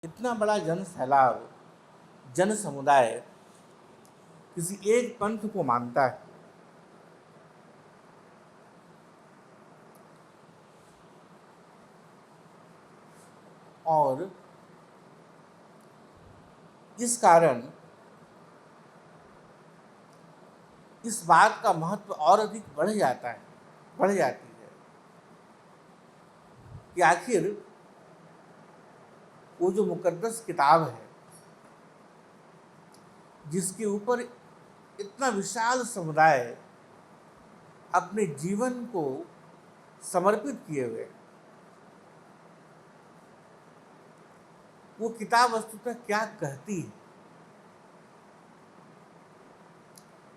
इतना बड़ा जन सैलाब, जन समुदाय किसी एक पंथ को मानता है और इस कारण इस बात का महत्व और अधिक बढ़ जाती है कि आखिर वो जो मुकद्दस किताब है जिसके ऊपर इतना विशाल समुदाय अपने जीवन को समर्पित किए हुए, वो किताब वस्तुतः क्या कहती है।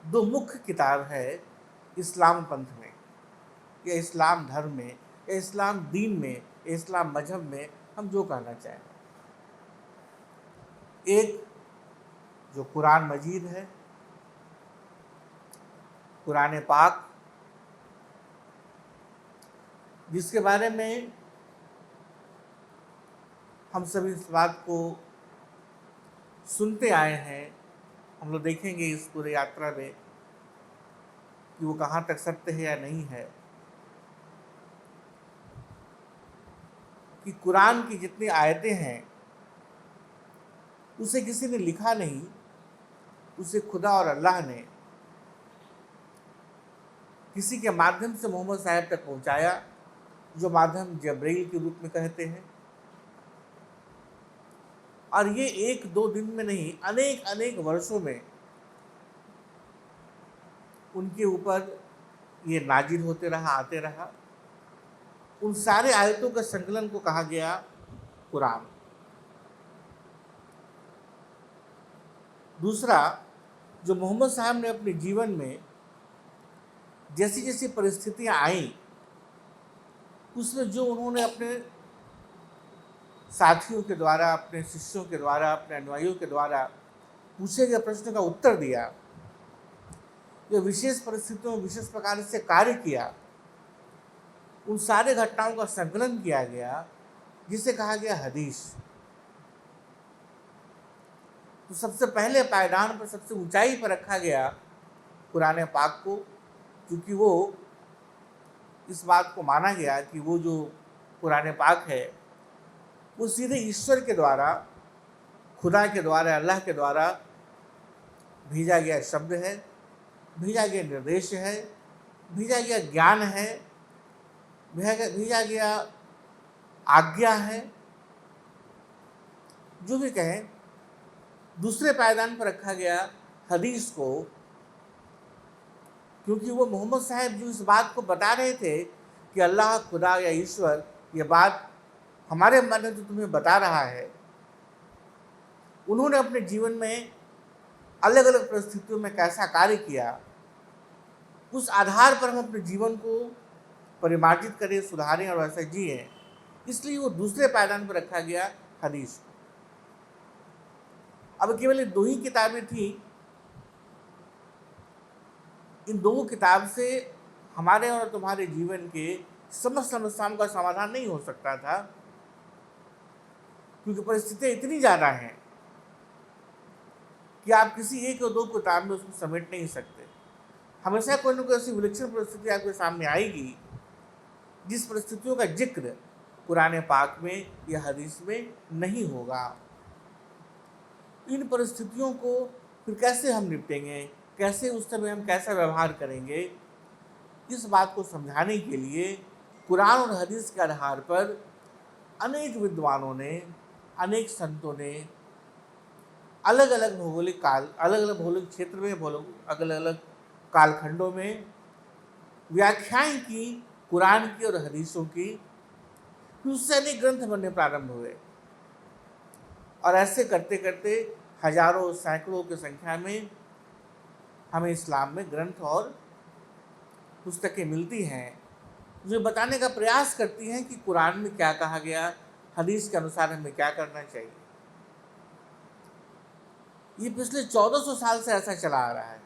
दो मुख्य किताब है इस्लाम पंथ में या इस्लाम धर्म में या इस्लाम दीन में या इस्लाम मजहब में, हम जो कहना चाहें। एक जो कुरान मजीद है, कुरान पाक, जिसके बारे में हम सभी इस बात को सुनते आए हैं। हम लोग देखेंगे इस पूरे यात्रा में कि वो कहाँ तक सत्य है या नहीं है, कि कुरान की जितनी आयतें हैं उसे किसी ने लिखा नहीं, उसे खुदा और अल्लाह ने किसी के माध्यम से मोहम्मद साहब तक पहुंचाया, जो माध्यम जबरील के रूप में कहते हैं। और ये एक दो दिन में नहीं, अनेक अनेक वर्षों में उनके ऊपर ये नाजिल होते रहा, आते रहा। उन सारे आयतों के संकलन को कहा गया कुरान। दूसरा, जो मोहम्मद साहब ने अपने जीवन में जैसी जैसी परिस्थितियां आई, उसमें जो उन्होंने अपने साथियों के द्वारा, अपने शिष्यों के द्वारा, अपने अनुयायियों के द्वारा पूछे गए प्रश्न का उत्तर दिया, जो विशेष परिस्थितियों में विशेष प्रकार से कार्य किया, उन सारे घटनाओं का संकलन किया गया, जिसे कहा गया हदीस। तो सबसे पहले पायदान पर, सबसे ऊंचाई पर रखा गया कुरान पाक को, क्योंकि वो इस बात को माना गया कि वो जो कुरान पाक है वो सीधे ईश्वर के द्वारा, खुदा के द्वारा, अल्लाह के द्वारा भेजा गया शब्द है, भेजा गया निर्देश है, भेजा गया ज्ञान है, भेजा गया आज्ञा है, जो भी कहें। दूसरे पायदान पर रखा गया हदीस को, क्योंकि वो मोहम्मद साहब जो इस बात को बता रहे थे कि अल्लाह, खुदा या ईश्वर ये बात हमारे मन में जो तुम्हें बता रहा है, उन्होंने अपने जीवन में अलग अलग परिस्थितियों में कैसा कार्य किया, उस आधार पर हम अपने जीवन को परिमार्जित करें, सुधारें और वैसा जिए। इसलिए वो दूसरे पायदान पर रखा गया हदीस। अब केवल दो ही किताबें थी। इन दो किताब से हमारे और तुम्हारे जीवन के समस्त समस्याओं का समाधान नहीं हो सकता था, क्योंकि परिस्थितियां इतनी ज़्यादा हैं कि आप किसी एक या दो किताब में उसको समेट नहीं सकते। हमेशा कोई ना कोई ऐसी विलक्षण परिस्थिति आपके सामने आएगी जिस परिस्थितियों का जिक्र कुरान पाक में या हदीस में नहीं होगा। इन परिस्थितियों को फिर कैसे हम निपटेंगे, कैसे उस समय हम कैसा व्यवहार करेंगे, इस बात को समझाने के लिए कुरान और हदीस के आधार पर अनेक विद्वानों ने, अनेक संतों ने अलग अलग भौगोलिक काल, अलग अलग भौगोलिक क्षेत्र में, अलग अलग कालखंडों में व्याख्याएं की कुरान की और हदीसों की। उससे अनेक ग्रंथ बनने प्रारंभ हुए और ऐसे करते करते हजारों, सैकड़ों की संख्या में हमें इस्लाम में ग्रंथ और पुस्तकें मिलती हैं, जो बताने का प्रयास करती हैं कि कुरान में क्या कहा गया, हदीस के अनुसार हमें क्या करना चाहिए। ये पिछले 1400 साल से ऐसा चला आ रहा है।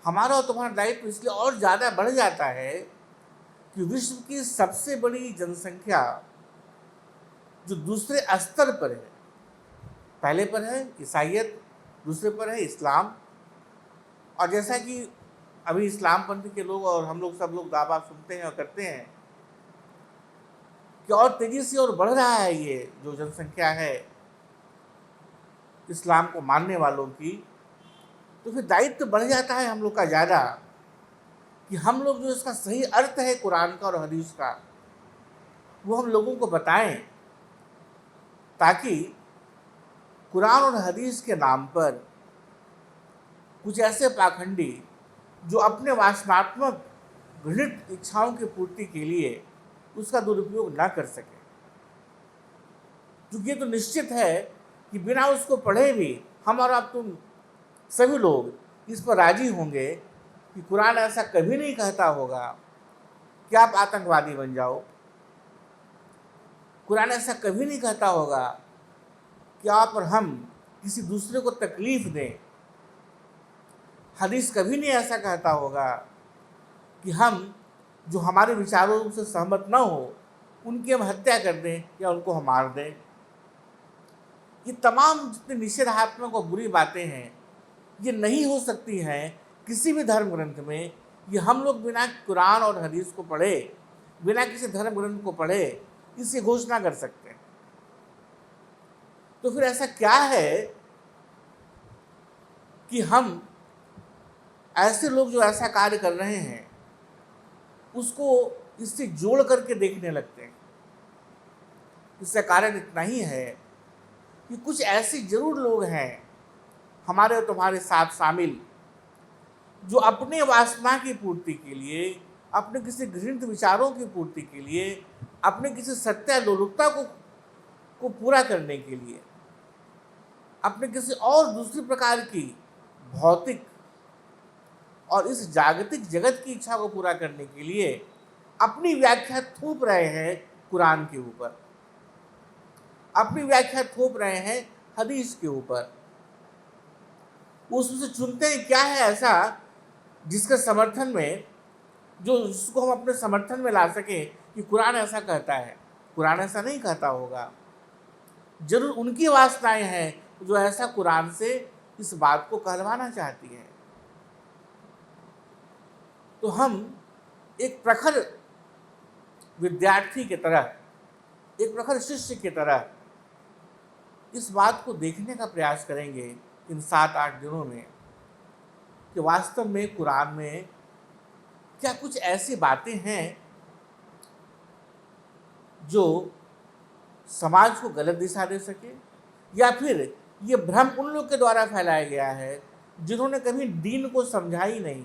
हमारा और तुम्हारा दायित्व इसलिए और ज़्यादा बढ़ जाता है कि विश्व की सबसे बड़ी जनसंख्या जो दूसरे स्तर पर है। पहले पर है ईसाइयत, दूसरे पर है इस्लाम। और जैसा कि अभी इस्लाम पंथ के लोग और हम लोग सब लोग दावा सुनते हैं और करते हैं कि और तेजी से और बढ़ रहा है ये जो जनसंख्या है इस्लाम को मानने वालों की, तो फिर दायित्व बढ़ जाता है हम लोग का ज़्यादा कि हम लोग जो इसका सही अर्थ है कुरान का और हदीस का वो हम लोगों को बताएं, ताकि कुरान और हदीस के नाम पर कुछ ऐसे पाखंडी जो अपने वासनात्मक घृणित इच्छाओं की पूर्ति के लिए उसका दुरुपयोग ना कर सके। क्योंकि ये तो निश्चित है कि बिना उसको पढ़े भी हम और आप तुम सभी लोग इस पर राजी होंगे कि कुरान ऐसा कभी नहीं कहता होगा कि आप आतंकवादी बन जाओ। कुरान ऐसा कभी नहीं कहता होगा कि आप और हम किसी दूसरे को तकलीफ दें। हदीस कभी नहीं ऐसा कहता होगा कि हम जो हमारे विचारों से सहमत ना हो उनकी हम हत्या कर दें या उनको हम मार दें। ये तमाम जितनी निषेधात्मक और बुरी बातें हैं ये नहीं हो सकती हैं किसी भी धर्म ग्रंथ में। ये हम लोग बिना कुरान और हदीस को पढ़े, बिना किसी धर्म ग्रंथ को पढ़े इसकी घोषणा कर सकते हैं। तो फिर ऐसा क्या है कि हम ऐसे लोग जो ऐसा कार्य कर रहे हैं उसको इससे जोड़ करके देखने लगते हैं? इसका कारण इतना ही है कि कुछ ऐसे जरूर लोग हैं हमारे और तुम्हारे साथ शामिल जो अपने वासना की पूर्ति के लिए, अपने किसी घृणित विचारों की पूर्ति के लिए, अपने किसी सत्यालोलुपता को पूरा करने के लिए, अपने किसी और दूसरी प्रकार की भौतिक और इस जागतिक जगत की इच्छा को पूरा करने के लिए अपनी व्याख्या थोप रहे हैं कुरान के ऊपर, अपनी व्याख्या थोप रहे हैं हदीस के ऊपर। उसमें से चुनते हैं क्या है ऐसा जिसके समर्थन में, जिसको हम अपने समर्थन में ला सकें कि कुरान ऐसा कहता है। कुरान ऐसा नहीं कहता होगा। जरूर उनकी वासनाएं हैं जो ऐसा कुरान से इस बात को कहलवाना चाहती है। तो हम एक प्रखर विद्यार्थी की तरह, एक प्रखर शिष्य की तरह इस बात को देखने का प्रयास करेंगे इन 7-8 दिनों में कि वास्तव में कुरान में क्या कुछ ऐसी बातें हैं जो समाज को गलत दिशा दे सके, या फिर ये भ्रम उन लोग के द्वारा फैलाया गया है जिन्होंने कभी दीन को समझा ही नहीं,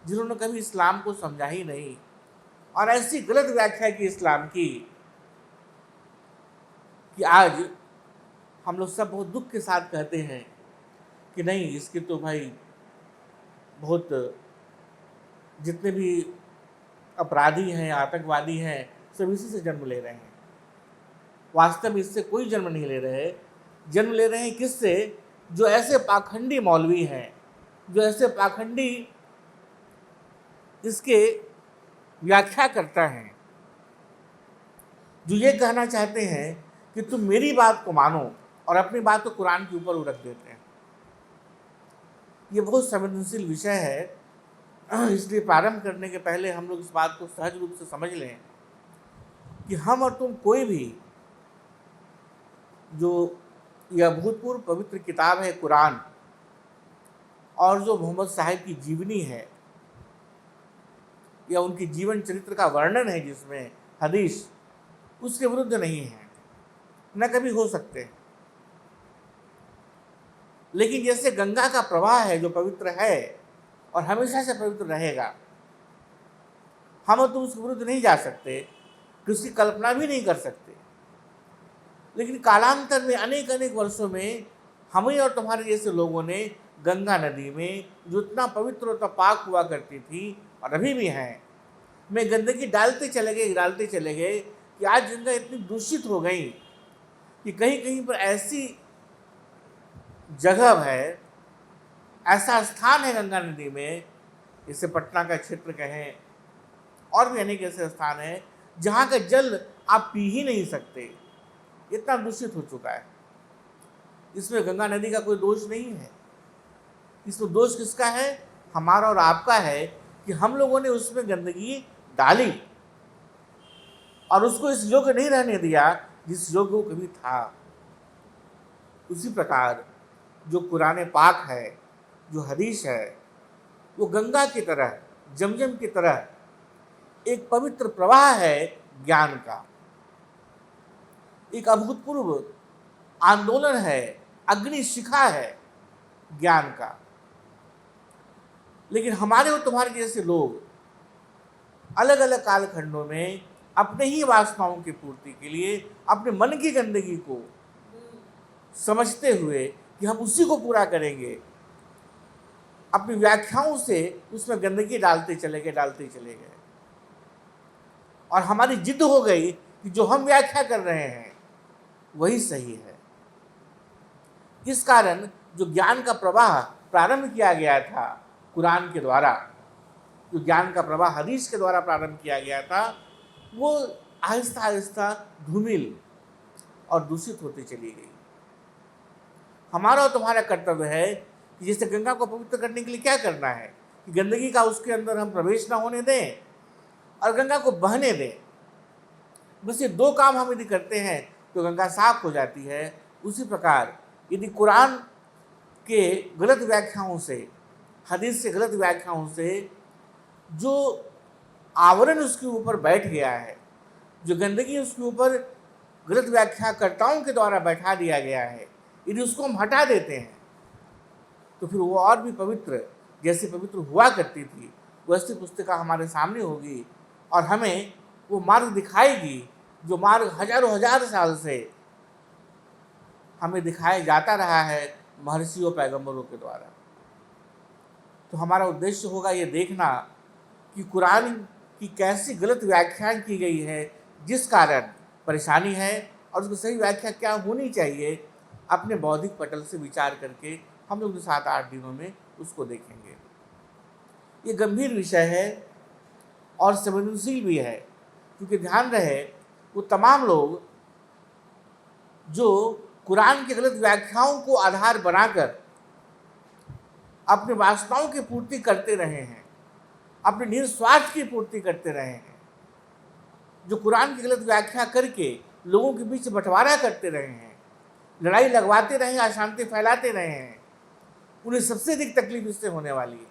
जिन्होंने कभी इस्लाम को समझा ही नहीं और ऐसी गलत व्याख्या की इस्लाम की कि आज हम लोग सब बहुत दुख के साथ कहते हैं कि नहीं, इसके तो भाई बहुत जितने भी अपराधी हैं, आतंकवादी हैं, सब इसी से जन्म ले रहे हैं। वास्तव में इससे कोई जन्म नहीं ले रहे। जन्म ले रहे हैं किससे? जो ऐसे पाखंडी मौलवी हैं, जो ऐसे पाखंडी इसके व्याख्या करता है, जो ये कहना चाहते हैं कि तुम मेरी बात को मानो और अपनी बात को कुरान के ऊपर रख देते हैं। ये बहुत संवेदनशील विषय है, इसलिए प्रारंभ करने के पहले हम लोग इस बात को सहज रूप से समझ लें कि हम और तुम कोई भी जो यह अभूतपूर्व पवित्र किताब है कुरान और जो मोहम्मद साहिब की जीवनी है या उनकी जीवन चरित्र का वर्णन है जिसमें हदीस, उसके विरुद्ध नहीं है, न कभी हो सकते हैं। लेकिन जैसे गंगा का प्रवाह है जो पवित्र है और हमेशा से पवित्र रहेगा, हम तो उसके विरुद्ध नहीं जा सकते, उसकी कल्पना भी नहीं कर सकते। लेकिन कालांतर में अनेक अनेक वर्षों में हमें और तुम्हारे जैसे लोगों ने गंगा नदी में जो इतना पवित्र और पाक हुआ करती थी और अभी भी हैं, में गंदगी डालते चले गए कि आज गंगा इतनी दूषित हो गई कि कहीं कहीं पर ऐसी जगह है, ऐसा स्थान है गंगा नदी में, इसे पटना का क्षेत्र कहें और भी अनेक ऐसे स्थान हैं जहाँ का जल आप पी ही नहीं सकते, इतना दूषित हो चुका है। इसमें गंगा नदी का कोई दोष नहीं है। इसमें दोष किसका है? हमारा और आपका है कि हम लोगों ने उसमें गंदगी डाली और उसको इस योग्य नहीं रहने दिया जिस योग्य वो कभी था। उसी प्रकार जो कुरान पाक है, जो हदीस है, वो गंगा की तरह, जमजम की तरह एक पवित्र प्रवाह है ज्ञान का, एक अभूतपूर्व आंदोलन है, अग्नि शिखा है ज्ञान का। लेकिन हमारे और तुम्हारे जैसे लोग अलग अलग कालखंडों में अपने ही वासनाओं की पूर्ति के लिए अपने मन की गंदगी को समझते हुए कि हम उसी को पूरा करेंगे, अपनी व्याख्याओं से उसमें गंदगी डालते चले गए और हमारी जिद हो गई कि जो हम व्याख्या कर रहे हैं वही सही है। इस कारण जो ज्ञान का प्रवाह प्रारंभ किया गया था कुरान के द्वारा, जो ज्ञान का प्रवाह हदीस के द्वारा प्रारंभ किया गया था, वो आहिस्ता आहिस्ता धूमिल और दूषित होती चली गई। हमारा और तुम्हारा कर्तव्य है कि जैसे गंगा को पवित्र करने के लिए क्या करना है कि गंदगी का उसके अंदर हम प्रवेश ना होने दें और गंगा को बहने दें। बस ये दो काम हम यदि करते हैं तो गंगा साफ हो जाती है। उसी प्रकार यदि कुरान के गलत व्याख्याओं से, हदीस से गलत व्याख्याओं से जो आवरण उसके ऊपर बैठ गया है, जो गंदगी उसके ऊपर गलत व्याख्याकर्ताओं के द्वारा बैठा दिया गया है, यदि उसको हम हटा देते हैं तो फिर वो और भी पवित्र, जैसे पवित्र हुआ करती थी वैसी पुस्तिका हमारे सामने होगी और हमें वो मार्ग दिखाएगी जो मार्ग हजारों हजार साल से हमें दिखाया जाता रहा है महर्षियों पैगंबरों के द्वारा। तो हमारा उद्देश्य होगा ये देखना कि कुरान की कैसी गलत व्याख्या की गई है जिस कारण परेशानी है और उसकी सही व्याख्या क्या होनी चाहिए। अपने बौद्धिक पटल से विचार करके हम लोग 7-8 दिनों में उसको देखेंगे। ये गंभीर विषय है और संवेदनशील भी है, क्योंकि ध्यान रहे वो तमाम लोग जो कुरान की गलत व्याख्याओं को आधार बनाकर अपने वासनाओं की पूर्ति करते रहे हैं, अपने निस्वार्थ की पूर्ति करते रहे हैं, जो कुरान की गलत व्याख्या करके लोगों के बीच बंटवारा करते रहे हैं, लड़ाई लगवाते रहे, अशांति फैलाते रहे हैं, उन्हें सबसे अधिक तकलीफ इससे होने वाली है।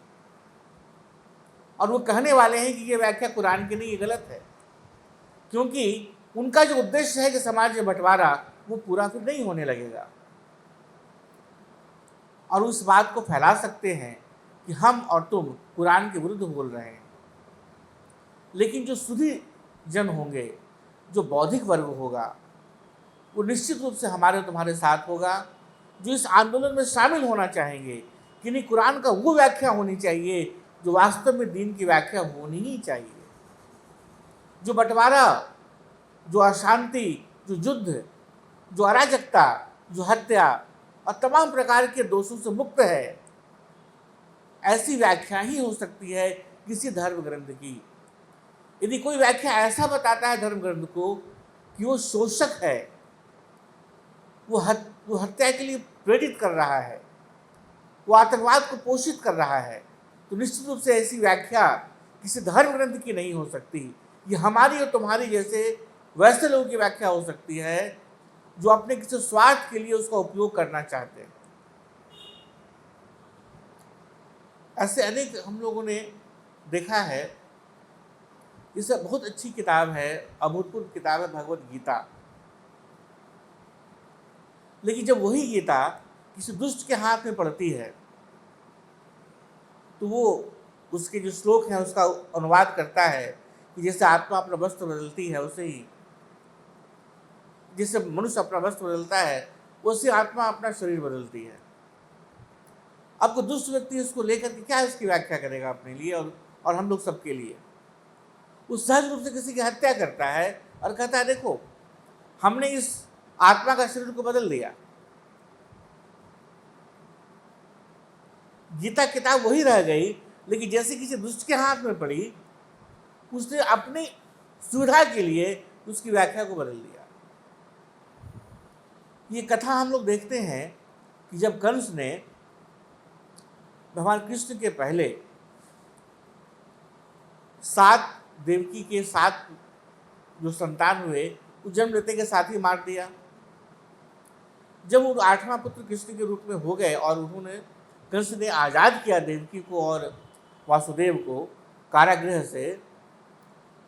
और वो कहने वाले हैं कि ये व्याख्या कुरान की नहीं, ये गलत है, क्योंकि उनका जो उद्देश्य है कि समाज में बंटवारा, वो पूरा फिर नहीं होने लगेगा। और उस बात को फैला सकते हैं कि हम और तुम कुरान के विरुद्ध बोल रहे हैं। लेकिन जो सुधी जन होंगे, जो बौद्धिक वर्ग होगा, वो निश्चित रूप से हमारे तुम्हारे साथ होगा, जो इस आंदोलन में शामिल होना चाहेंगे कि नहीं, कुरान का वो व्याख्या होनी चाहिए जो वास्तव में दीन की व्याख्या होनी ही चाहिए। जो बंटवारा, जो अशांति, जो युद्ध, जो अराजकता, जो हत्या और तमाम प्रकार के दोषों से मुक्त है, ऐसी व्याख्या ही हो सकती है किसी धर्म ग्रंथ की। यदि कोई व्याख्या ऐसा बताता है धर्म ग्रंथ को कि वो शोषक है, वो हत्या के लिए प्रेरित कर रहा है, वो आतंकवाद को पोषित कर रहा है, तो निश्चित रूप से ऐसी व्याख्या किसी धर्म ग्रंथ की नहीं हो सकती। ये हमारी और तुम्हारी जैसे वैसे लोगों की व्याख्या हो सकती है जो अपने किसी स्वार्थ के लिए उसका उपयोग करना चाहते हैं। ऐसे अनेक हम लोगों ने देखा है। इससे बहुत अच्छी किताब है, अभूतपूर्व किताब है भगवत गीता। लेकिन जब वही गीता किसी दुष्ट के हाथ में पड़ती है तो वो उसके जो श्लोक हैं उसका अनुवाद करता है कि जैसे आत्मा अपना वस्त्र बदलती है, उसे ही जैसे मनुष्य अपना वस्त्र बदलता है, वैसे आत्मा अपना शरीर बदलती है। अब कोई दुष्ट व्यक्ति इसको लेकर के क्या इसकी व्याख्या करेगा अपने लिए और हम लोग सबके लिए? वो सहज रूप से किसी की हत्या करता है और कहता है देखो हमने इस आत्मा का शरीर को बदल दिया। गीता किताब वही रह गई, लेकिन जैसे किसी दुष्ट के हाथ में पड़ी, उसने अपनी सुविधा के लिए उसकी व्याख्या को बदल दिया। ये कथा हम लोग देखते हैं कि जब कंस ने भगवान कृष्ण के पहले 7 देवकी के 7 जो संतान हुए वो जन्म लेते के साथ ही मार दिया। जब वो 8वां पुत्र कृष्ण के रूप में हो गए और उन्होंने कंस ने आज़ाद किया देवकी को और वासुदेव को कारागृह से,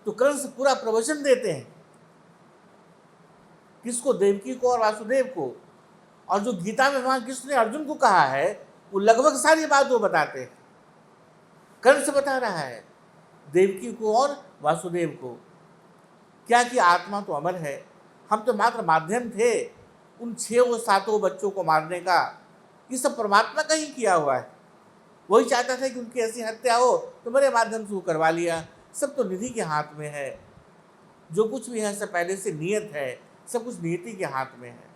तो कंस पूरा प्रवचन देते हैं किसको? देवकी को और वासुदेव को। और जो गीता में भगवान कृष्ण ने अर्जुन को कहा है वो लगभग सारी बात वो बताते हैं। कंस बता रहा है देवकी को और वासुदेव को क्या कि आत्मा तो अमर है, हम तो मात्र माध्यम थे उन 6-7 बच्चों को मारने का। ये सब परमात्मा का ही किया हुआ है। वही चाहता था कि उनकी ऐसी हत्या हो तो मेरे माध्यम से वो करवा लिया। सब तो निधि के हाथ में है, जो कुछ भी है सब पहले से नियत है, सब कुछ नियति के हाथ में है।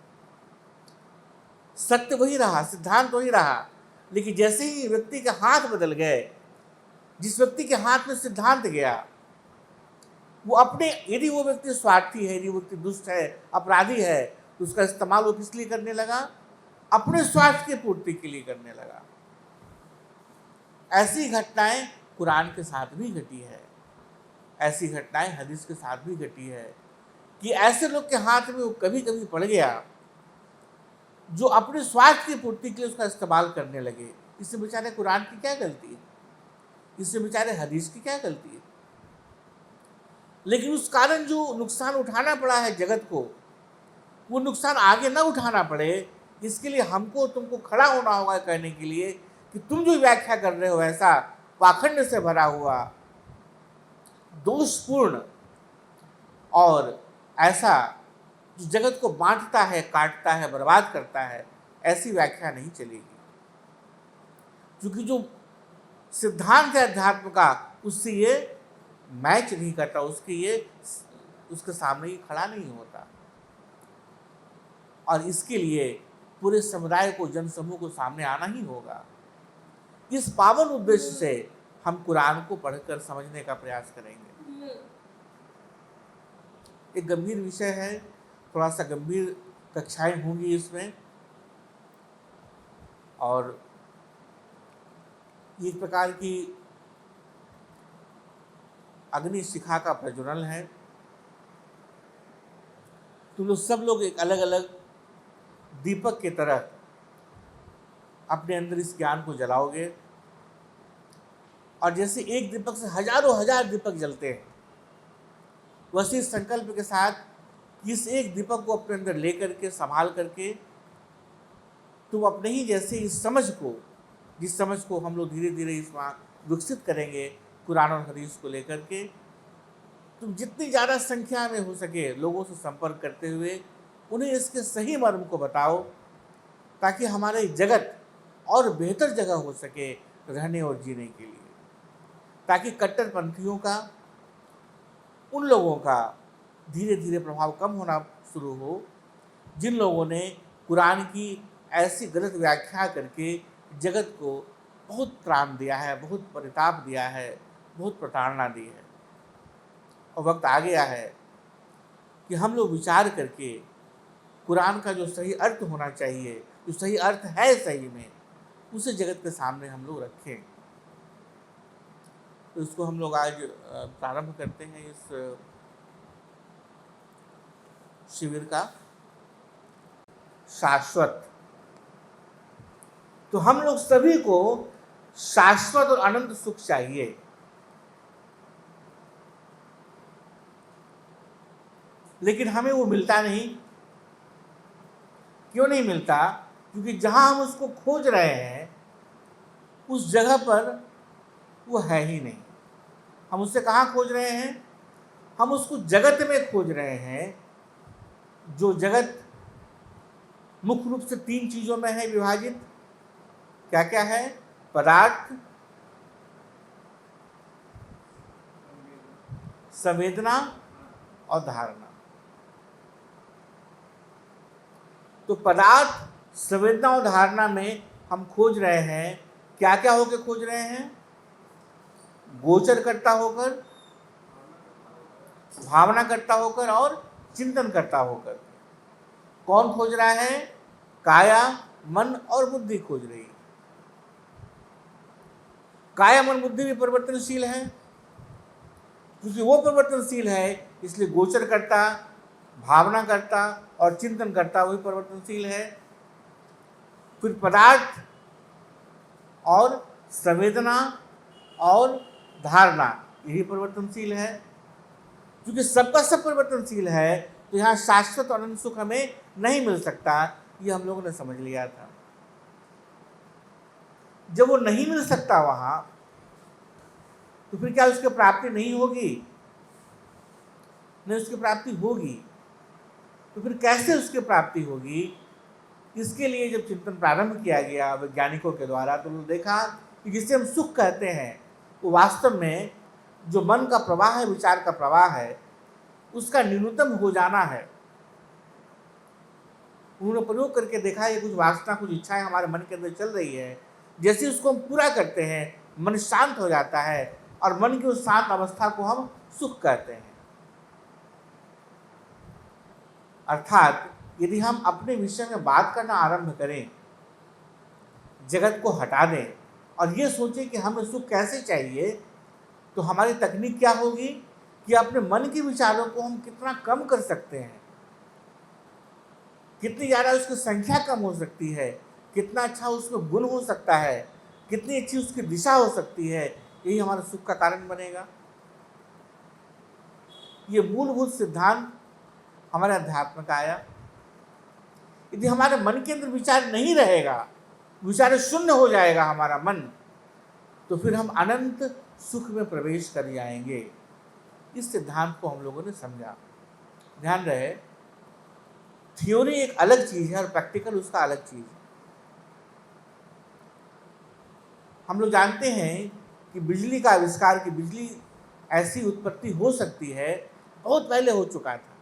सत्य वही रहा, सिद्धांत वही रहा, लेकिन जैसे ही व्यक्ति के हाथ बदल गए, जिस व्यक्ति के हाथ में सिद्धांत गया वो अपने, यदि वो व्यक्ति स्वार्थी है, यदि वो व्यक्ति दुष्ट है, अपराधी है, तो उसका इस्तेमाल वो किस लिए करने लगा? अपने स्वार्थ की पूर्ति के लिए करने लगा। ऐसी घटनाएं कुरान के साथ भी घटी है, ऐसी घटनाएं हदीस के साथ भी घटी है कि ऐसे लोग के हाथ में वो कभी कभी पड़ गया जो अपने स्वार्थ की पूर्ति के लिए उसका इस्तेमाल करने लगे। इससे बेचारे कुरान की क्या गलती है? इससे बेचारे हदीस की क्या गलती है? लेकिन उस कारण जो नुकसान उठाना पड़ा है जगत को, वो नुकसान आगे ना उठाना पड़े, इसके लिए हमको तुमको खड़ा होना होगा कहने के लिए कि तुम जो व्याख्या कर रहे हो ऐसा पाखंड से भरा हुआ, दोषपूर्ण और ऐसा जो जगत को बांटता है, काटता है, बर्बाद करता है, ऐसी व्याख्या नहीं चलेगी। क्योंकि जो सिद्धांत है अध्यात्म का उससे ये मैच नहीं करता, उसके सामने ये खड़ा नहीं होता। और इसके लिए पूरे समुदाय को, जनसमूह को सामने आना ही होगा। इस पावन उद्देश्य से हम कुरान को पढ़कर समझने का प्रयास करेंगे। एक गंभीर विषय है, थोड़ा सा गंभीर कक्षाएं होंगी इसमें, और एक प्रकार की अग्नि शिखा का प्रज्वलन है। तुम लोग सब लोग एक अलग अलग दीपक की तरह अपने अंदर इस ज्ञान को जलाओगे, और जैसे एक दीपक से हजारों हजार दीपक जलते हैं, वैसे इस संकल्प के साथ इस एक दीपक को अपने अंदर लेकर के, संभाल करके, तुम अपने ही जैसे इस समझ को, जिस समझ को हम लोग धीरे धीरे इस विकसित करेंगे कुरान और हदीस को लेकर के, तुम जितनी ज़्यादा संख्या में हो सके लोगों से संपर्क करते हुए उन्हें इसके सही मर्म को बताओ, ताकि हमारे जगत और बेहतर जगह हो सके रहने और जीने के लिए, ताकि कट्टरपंथियों का, उन लोगों का धीरे धीरे प्रभाव कम होना शुरू हो जिन लोगों ने कुरान की ऐसी गलत व्याख्या करके जगत को बहुत त्राण दिया है, बहुत परिताप दिया है, बहुत प्रताड़ना दी है। और वक्त आ गया है कि हम लोग विचार करके कुरान का जो सही अर्थ होना चाहिए, जो सही अर्थ है सही में, उसे जगत के सामने हम लोग रखें। तो इसको हम लोग आज प्रारंभ करते हैं इस शिविर का। शाश्वत, तो हम लोग सभी को शाश्वत और अनंत सुख चाहिए, लेकिन हमें वो मिलता नहीं। क्यों नहीं मिलता? क्योंकि जहां हम उसको खोज रहे हैं उस जगह पर वो है ही नहीं। हम उससे कहाँ खोज रहे हैं? हम उसको जगत में खोज रहे हैं, जो जगत मुख्य रूप से 3 चीजों में है विभाजित। क्या क्या है? पदार्थ, संवेदना और धारणा। तो पदार्थ, संवेदना और धारणा में हम खोज रहे हैं, क्या क्या होकर खोज रहे हैं? गोचर करता होकर, भावना करता होकर और चिंतन करता होकर। कौन खोज रहा है? काया, मन और बुद्धि खोज रही है। काया, मन, बुद्धि भी परिवर्तनशील है। क्योंकि वो परिवर्तनशील है इसलिए गोचर करता, भावना करता और चिंतन करता वही परिवर्तनशील है। फिर पदार्थ और संवेदना और धारणा यही परिवर्तनशील है। क्योंकि सबका सब परिवर्तनशील है तो यहाँ शाश्वत और अनंत सुख हमें नहीं मिल सकता, ये हम लोगों ने समझ लिया था। जब वो नहीं मिल सकता वहां, तो फिर क्या उसकी प्राप्ति नहीं होगी? नहीं, उसकी प्राप्ति होगी। तो फिर कैसे उसकी प्राप्ति होगी? इसके लिए जब चिंतन प्रारंभ किया गया वैज्ञानिकों के द्वारा, तो उन्होंने देखा कि जिसे हम सुख कहते हैं वो वास्तव में जो मन का प्रवाह है, विचार का प्रवाह है, उसका न्यूनतम हो जाना है। उन्होंने प्रयोग करके देखा ये कुछ वासना, कुछ इच्छाएं हमारे मन के अंदर चल रही है, जैसे उसको हम पूरा करते हैं मन शांत हो जाता है और मन की उस शांत अवस्था को हम सुख कहते हैं। अर्थात यदि हम अपने विषय में बात करना आरंभ करें, जगत को हटा दें और ये सोचें कि हमें सुख कैसे चाहिए, तो हमारी तकनीक क्या होगी कि अपने मन के विचारों को हम कितना कम कर सकते हैं, कितनी ज़्यादा उसकी संख्या कम हो सकती है, कितना अच्छा उसमें गुण हो सकता है, कितनी अच्छी उसकी दिशा हो सकती है, यही हमारे सुख का कारण बनेगा। ये मूलभूत सिद्धांत हमारे अध्यात्म का आया। यदि हमारे मन के अंदर विचार नहीं रहेगा, विचार शून्य हो जाएगा हमारा मन, तो फिर हम अनंत सुख में प्रवेश कर जाएंगे। इस सिद्धांत को हम लोगों ने समझा। ध्यान रहे, थ्योरी एक अलग चीज है और प्रैक्टिकल उसका अलग चीज है। हम लोग जानते हैं कि बिजली का आविष्कार, की बिजली ऐसी उत्पत्ति हो सकती है, बहुत पहले हो चुका था,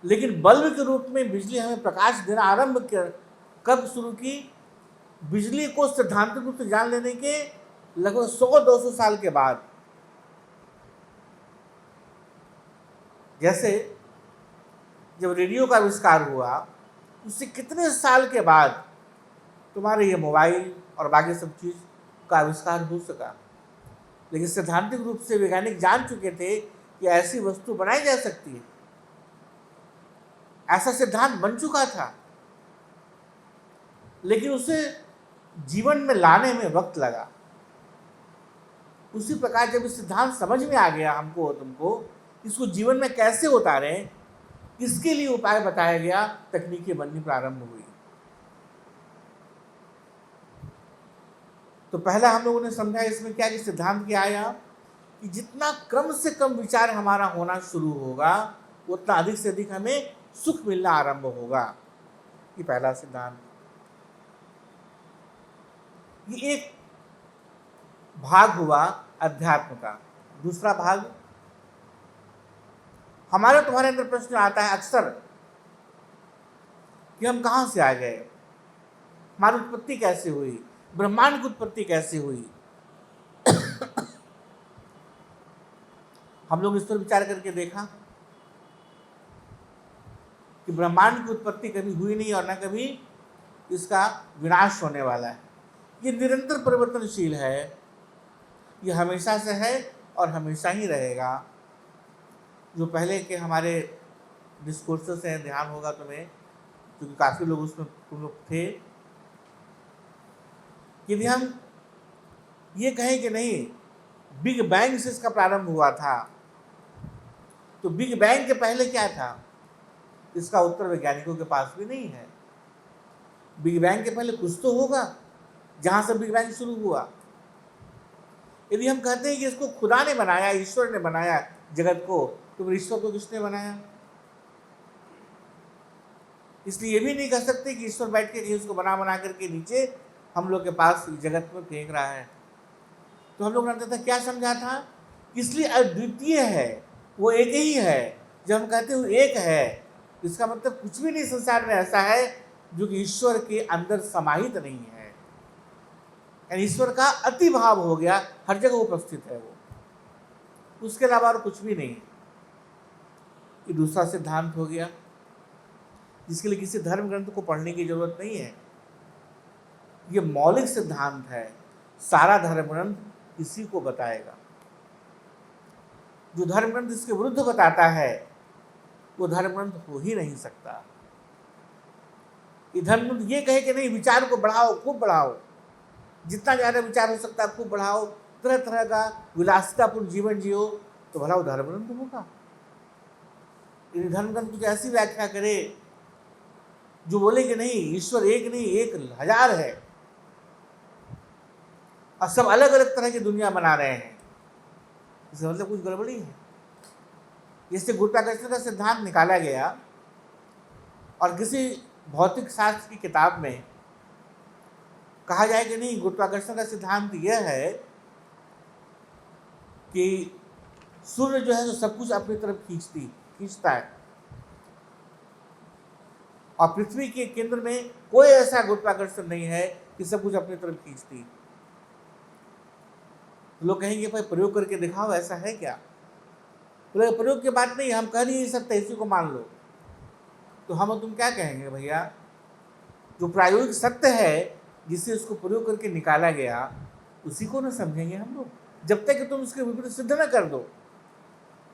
लेकिन बल्ब के रूप में बिजली हमें प्रकाश देना आरंभ कब शुरू की? बिजली को सिद्धांतिक रूप से जान लेने के लगभग 100-200 साल के बाद। जैसे जब रेडियो का आविष्कार हुआ, उससे कितने साल के बाद तुम्हारे ये मोबाइल और बाकी सब चीज़ का आविष्कार हो सका। लेकिन सैद्धांतिक रूप से वैज्ञानिक जान चुके थे कि ऐसी वस्तु बनाई जा सकती है, ऐसा सिद्धांत बन चुका था, लेकिन उसे जीवन में लाने में वक्त लगा। उसी प्रकार जब इस सिद्धांत समझ में आ गया हमको तुमको, इसको जीवन में कैसे उतारें, इसके लिए उपाय बताया गया, तकनीकें बननी प्रारंभ हुई। तो पहला हम लोगों ने समझा इसमें क्या कि सिद्धांत क्या आया कि जितना कम से कम विचार हमारा होना शुरू होगा, उतना अधिक से अधिक हमें सुख मिलना आरंभ होगा। ये पहला सिद्धांत। ये एक भाग हुआ अध्यात्म का। दूसरा भाग, हमारे तुम्हारे अंदर प्रश्न आता है अक्सर कि हम कहां से आ गए, हमारी उत्पत्ति कैसे हुई, ब्रह्मांड की उत्पत्ति कैसे हुई। हम लोग इस पर विचार करके देखा कि ब्रह्मांड की उत्पत्ति कभी हुई नहीं और न कभी इसका विनाश होने वाला है। ये निरंतर परिवर्तनशील है, ये हमेशा से है और हमेशा ही रहेगा। जो पहले के हमारे डिस्कोर्सेस हैं, ध्यान होगा तुम्हें, क्योंकि काफ़ी लोग उसमें तुम लोग थे, यदि हम ये कहें कि नहीं बिग बैंग से इसका प्रारंभ हुआ था, तो बिग बैंग के पहले क्या था, इसका उत्तर वैज्ञानिकों के पास भी नहीं है। बिग बैंग के पहले कुछ तो होगा जहां से बिग बैंग शुरू हुआ। यदि हम कहते हैं कि इसको खुदा ने बनाया, ईश्वर ने बनाया जगत को, तो ईश्वर को किसने बनाया? इसलिए ये भी नहीं कह सकते कि ईश्वर बैठ के उसको बना करके नीचे हम लोग के पास जगत में फेंक रहा है। तो हम लोग ने था क्या समझा था, इसलिए अद्वितीय है, वो एक ही है। जब हम कहते हैं एक है, इसका मतलब कुछ भी नहीं संसार में ऐसा है जो कि ईश्वर के अंदर समाहित नहीं है, यानी ईश्वर का अति भाव हो गया, हर जगह उपस्थित है वो, उसके अलावा और कुछ भी नहीं। ये दूसरा सिद्धांत हो गया। जिसके लिए किसी धर्म ग्रंथ को पढ़ने की जरूरत नहीं है। ये मौलिक सिद्धांत है, सारा धर्म ग्रंथ इसी को बताएगा। जो धर्म ग्रंथ इसके विरुद्ध बताता है वो धर्म ग्रंथ हो ही नहीं सकता। ये धर्म ग्रंथ ये कहे कि नहीं, विचार को बढ़ाओ, खूब बढ़ाओ, जितना ज़्यादा विचार हो सकता है खूब बढ़ाओ, तरह तरह का विलासितापूर्ण जीवन जियो, तो भला वो धर्म ग्रंथ होगा। यदि धर्म ग्रंथ कुछ ऐसी व्याख्या करे जो बोले कि नहीं, ईश्वर एक नहीं 1000 है और सब अलग अलग तरह की दुनिया बना रहे हैं, इसका मतलब कुछ गड़बड़ी है। इससे गुरुत्वाकर्षण का सिद्धांत निकाला गया और किसी भौतिक शास्त्र की किताब में कहा जाए कि नहीं, गुरुत्वाकर्षण का सिद्धांत यह है कि सूर्य जो है तो सब कुछ अपनी तरफ खींचता है और पृथ्वी के केंद्र में कोई ऐसा गुरुत्वाकर्षण नहीं है कि सब कुछ अपनी तरफ खींचती। तो लोग कहेंगे भाई प्रयोग करके दिखाओ, ऐसा है क्या? तो प्रयोग की बात नहीं, हम कह नहीं सकते, इसी को मान लो। तो हम तुम क्या कहेंगे भैया, जो प्रायोगिक सत्य है जिसे उसको प्रयोग करके निकाला गया उसी को ना समझेंगे हम लोग, जब तक कि तुम उसके विपरीत सिद्ध न कर दो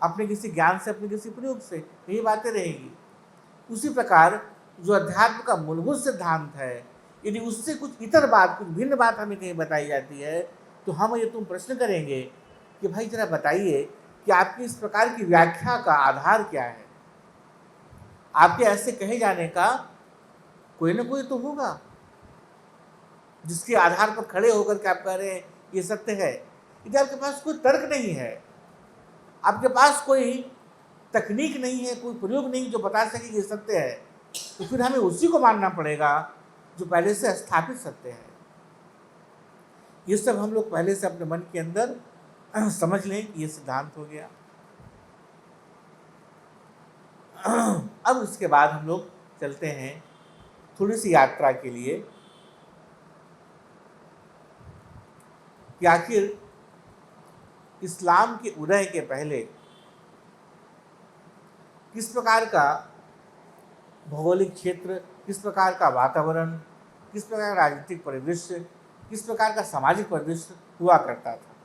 अपने किसी ज्ञान से, अपने किसी प्रयोग से, यही बातें रहेगी। उसी प्रकार जो अध्यात्म का मूलभूत सिद्धांत है, यदि उससे कुछ इतर बात, कुछ भिन्न बात हमें कहीं बताई जाती है तो हम ये तुम प्रश्न करेंगे कि भाई जरा बताइए कि आपकी इस प्रकार की व्याख्या का आधार क्या है। आपके ऐसे कहे जाने का कोई ना कोई तो होगा जिसके आधार पर खड़े होकर के आप कह रहे हैं ये सत्य है। यदि आपके पास कोई तर्क नहीं है, आपके पास कोई तकनीक नहीं है, कोई प्रयोग नहीं जो बता सके ये सत्य है, तो फिर हमें उसी को मानना पड़ेगा जो पहले से स्थापित सत्य है। ये सब हम लोग पहले से अपने मन के अंदर समझ लें कि ये सिद्धांत हो गया। अब इसके बाद हम लोग चलते हैं थोड़ी सी यात्रा के लिए कि आखिर इस्लाम के उदय के पहले किस प्रकार का भौगोलिक क्षेत्र, किस प्रकार का वातावरण, किस प्रकार का राजनीतिक परिदृश्य, किस प्रकार का सामाजिक परिदृश्य हुआ करता था।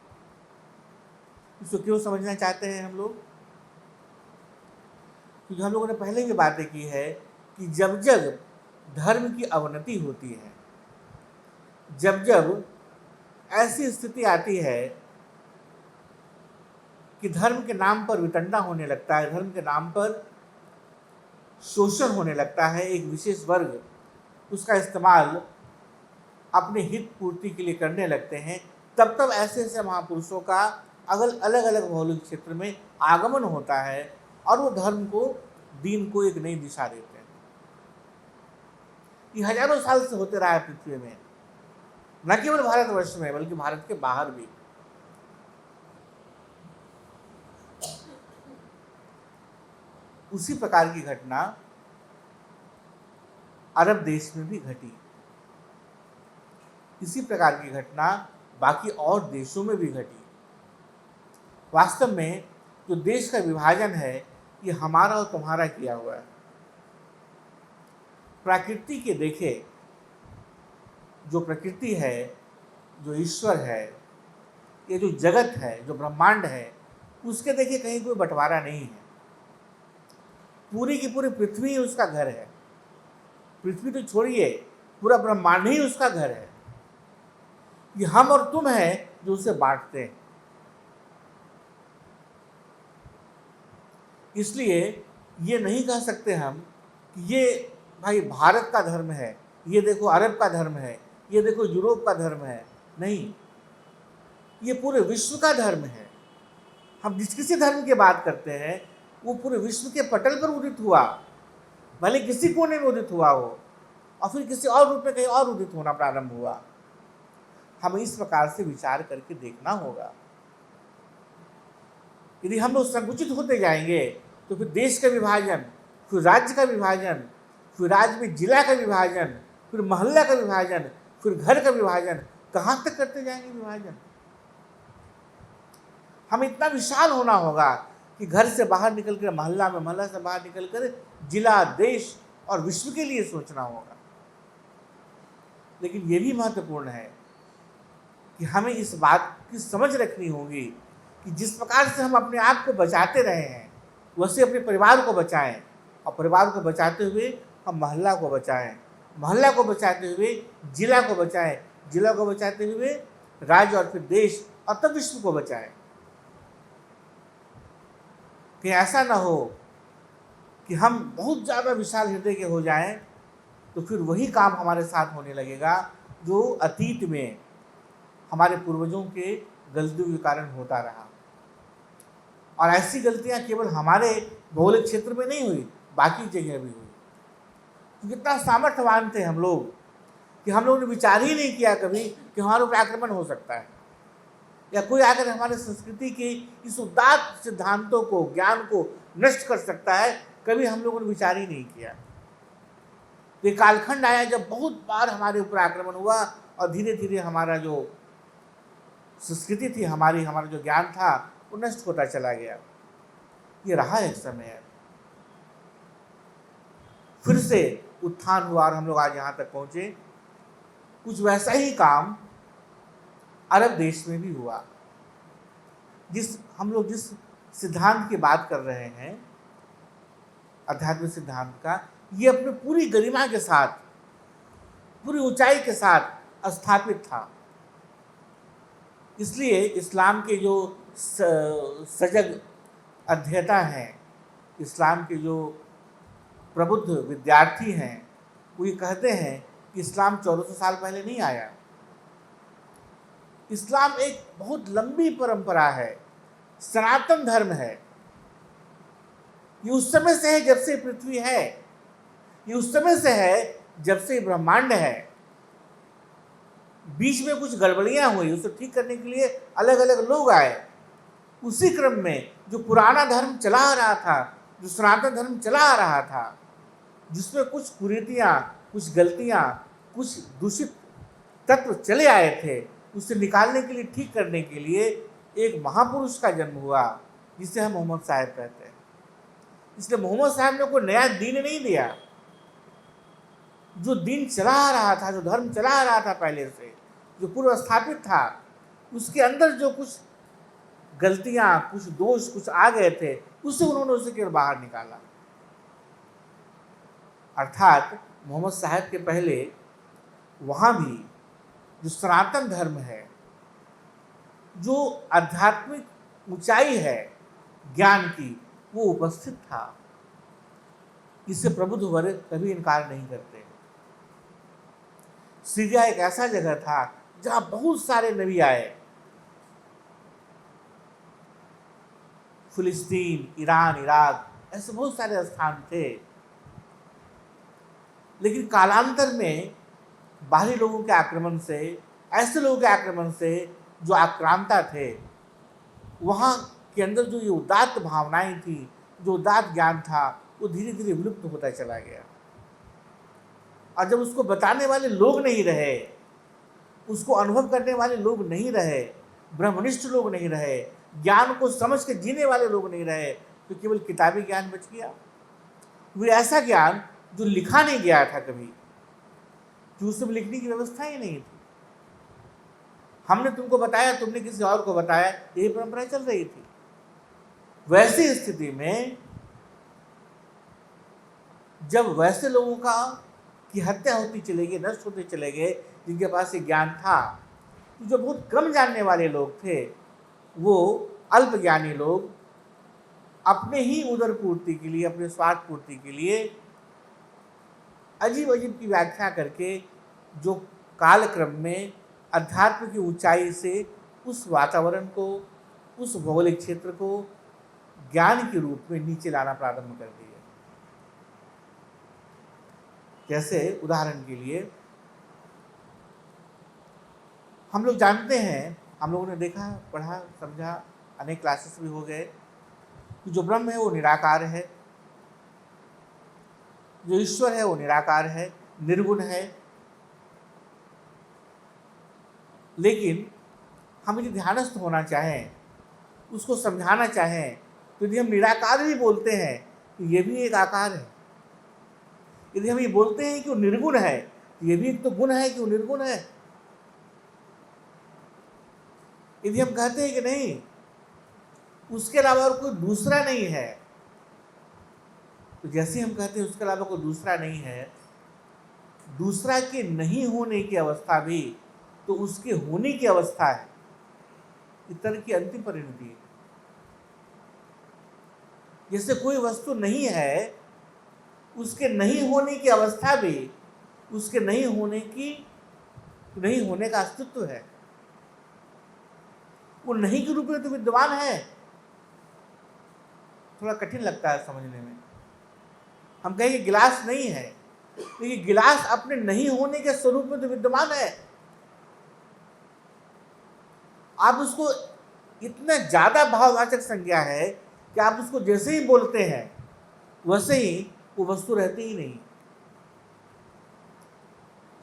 इसको क्यों समझना चाहते हैं हम लोग? क्योंकि हम लोगों ने पहले भी बातें की है कि जब जब धर्म की अवनति होती है, जब जब ऐसी स्थिति आती है कि धर्म के नाम पर वितंडा होने लगता है, धर्म के नाम पर शोषण होने लगता है, एक विशेष वर्ग उसका इस्तेमाल अपने हित पूर्ति के लिए करने लगते हैं, तब तब ऐसे ऐसे महापुरुषों का अलग अलग भौगोलिक क्षेत्र में आगमन होता है और वो धर्म को, दीन को एक नई दिशा देते हैं। ये हजारों साल से होते रहा है पृथ्वी में, न केवल भारतवर्ष में बल्कि भारत के बाहर भी। उसी प्रकार की घटना अरब देश में भी घटी, इसी प्रकार की घटना बाकी और देशों में भी घटी। वास्तव में जो देश का विभाजन है ये हमारा और तुम्हारा किया हुआ है। प्रकृति के देखे, जो प्रकृति है, जो ईश्वर है, ये जो जगत है, जो ब्रह्मांड है, उसके देखिए कहीं कोई बंटवारा नहीं है। पूरी की पूरी पृथ्वी उसका घर है। पृथ्वी तो छोड़िए, पूरा ब्रह्मांड ही उसका घर है। ये हम और तुम हैं जो उसे बांटते हैं। इसलिए ये नहीं कह सकते हम कि ये भाई भारत का धर्म है, ये देखो अरब का धर्म है, ये देखो यूरोप का धर्म है। नहीं, ये पूरे विश्व का धर्म है। हम जिस किसी धर्म की बात करते हैं वो पूरे विश्व के पटल पर उदित हुआ, भले किसी कोने में उदित हुआ हो और फिर किसी और रूप में कहीं और उदित होना प्रारंभ हुआ। हमें इस प्रकार से विचार करके देखना होगा। यदि हम लोग संकुचित होते जाएंगे तो फिर देश का विभाजन, फिर राज्य का विभाजन, फिर राज्य में जिला का विभाजन, फिर मोहल्ला का विभाजन, फिर घर का विभाजन, कहाँ तक करते जाएंगे विभाजन? हमें इतना विशाल होना होगा कि घर से बाहर निकल कर मोहल्ला में, मोहल्ला से बाहर निकल कर जिला, देश और विश्व के लिए सोचना होगा। लेकिन ये भी महत्वपूर्ण है कि हमें इस बात की समझ रखनी होगी कि जिस प्रकार से हम अपने आप को बचाते रहे हैं, वैसे अपने परिवार को बचाएं, और परिवार को बचाते हुए हम मोहल्ला को बचाएं, मोहल्ला को बचाते हुए जिला को बचाएं, जिला को बचाते हुए राज्य और फिर देश और तब विश्व को बचाएं। कि ऐसा ना हो कि हम बहुत ज़्यादा विशाल हृदय के हो जाएं, तो फिर वही काम हमारे साथ होने लगेगा जो अतीत में हमारे पूर्वजों के गलतियों के कारण होता रहा। और ऐसी गलतियां केवल हमारे भौगोलिक क्षेत्र में नहीं हुई, बाकी जगह भी हुई। तो कितना सामर्थ्यवान थे हम लोग कि हम लोगों ने विचार ही नहीं किया कभी कि हमारे ऊपर आक्रमण हो सकता है, या कोई आकर हमारे संस्कृति के इस उदात्त सिद्धांतों को, ज्ञान को नष्ट कर सकता है। कभी हम लोगों ने विचार ही नहीं किया। तो एक कालखंड आया जब बहुत बार हमारे ऊपर आक्रमण हुआ और धीरे धीरे हमारा जो संस्कृति थी, हमारा जो ज्ञान था, वो नष्ट होता चला गया। ये रहा एक समय, फिर से उत्थान हुआ और हम लोग आज यहाँ तक पहुँचे। कुछ वैसा ही काम अरब देश में भी हुआ। हम लोग जिस सिद्धांत की बात कर रहे हैं, आध्यात्मिक सिद्धांत का, ये अपने पूरी गरिमा के साथ, पूरी ऊंचाई के साथ स्थापित था। इसलिए इस्लाम के जो सजग अध्येता हैं, इस्लाम के जो प्रबुद्ध विद्यार्थी हैं, वो ये कहते हैं कि इस्लाम 1400 साल पहले नहीं आया। इस्लाम एक बहुत लंबी परंपरा है, सनातन धर्म है। ये उस समय से है जब से पृथ्वी है, ये उस समय से है जब से ब्रह्मांड है। बीच में कुछ गड़बड़ियां हुई, उसे ठीक करने के लिए अलग अलग लोग आए। उसी क्रम में जो पुराना धर्म चला आ रहा था, जो सनातन धर्म चला आ रहा था, जिसमें कुछ कुरीतियां, कुछ गलतियां, कुछ दूषित तत्व चले आए थे, उसे निकालने के लिए, ठीक करने के लिए एक महापुरुष का जन्म हुआ, जिसे हम मोहम्मद साहब कहते हैं। इसलिए मोहम्मद साहब ने कोई नया दीन नहीं दिया। जो दीन चला आ रहा था, जो धर्म चला आ रहा था पहले से, जो पूर्व स्थापित था, उसके अंदर जो कुछ गलतियां, कुछ दोष, कुछ आ गए थे, उससे उन्होंने उसे केवल बाहर निकाला। अर्थात मोहम्मद साहब के पहले वहाँ भी जो सनातन धर्म है, जो आध्यात्मिक ऊंचाई है ज्ञान की, वो उपस्थित था। इससे प्रबुद्ध वर्ग कभी इनकार नहीं करते। सीरिया एक ऐसा जगह था जहां बहुत सारे नबी आए। फिलिस्तीन, ईरान, इराक, ऐसे बहुत सारे स्थान थे। लेकिन कालांतर में बाहरी लोगों के आक्रमण से, ऐसे लोगों के आक्रमण से जो आक्रांता थे, वहाँ के अंदर जो ये उदात्त भावनाएं थी, जो उदात्त ज्ञान था, वो धीरे धीरे विलुप्त होता चला गया। और जब उसको बताने वाले लोग नहीं रहे, उसको अनुभव करने वाले लोग नहीं रहे, ब्रह्मनिष्ठ लोग नहीं रहे, ज्ञान को समझ के जीने वाले लोग नहीं रहे, तो केवल किताबी ज्ञान बच गया। वो ऐसा ज्ञान जो लिखा नहीं गया था कभी, जो उसमें लिखने की व्यवस्था ही नहीं थी। हमने तुमको बताया, तुमने किसी और को बताया, यही परंपरा चल रही थी। वैसी स्थिति में जब वैसे लोगों की हत्या होती चले गई, नष्ट होते चले गए, जिनके पास ये ज्ञान था, तो जो बहुत कम जानने वाले लोग थे, वो अल्पज्ञानी लोग अपने ही उदर पूर्ति के लिए, अपने स्वार्थ पूर्ति के लिए अजीब अजीब की व्याख्या करके जो कालक्रम में अध्यात्म की ऊंचाई से उस वातावरण को, उस भौगोलिक क्षेत्र को ज्ञान के रूप में नीचे लाना प्रारंभ कर दिया। जैसे उदाहरण के लिए हम लोग जानते हैं, हम लोगों ने देखा, पढ़ा, समझा, अनेक क्लासेस भी हो गए कि जो ब्रह्म है वो निराकार है, जो ईश्वर है वो निराकार है, निर्गुण है। लेकिन हम यदि ध्यानस्थ होना चाहें, उसको समझाना चाहें, तो यदि हम निराकार भी बोलते हैं तो ये भी एक आकार है, यदि हम ये बोलते हैं कि वो निर्गुण है, तो ये भी एक तो गुण है कि वो निर्गुण है। यदि हम कहते हैं कि नहीं, उसके अलावा और कोई दूसरा नहीं है, तो जैसे हम कहते हैं उसके अलावा कोई दूसरा नहीं है, दूसरा के नहीं होने की अवस्था भी तो उसके होने की अवस्था है। इतर की अंतिम परिणति है। जैसे कोई वस्तु नहीं है, उसके नहीं होने की अवस्था भी उसके नहीं होने का अस्तित्व है। वो नहीं के रूप में तो विद्यमान है। थोड़ा कठिन लगता है समझने में। हम कहेंगे गिलास नहीं है, तो ये गिलास अपने नहीं होने के स्वरूप में तो विद्यमान है। आप उसको इतना ज्यादा भाववाचक संज्ञा है कि आप उसको जैसे ही बोलते हैं वैसे ही वो वस्तु रहती ही नहीं।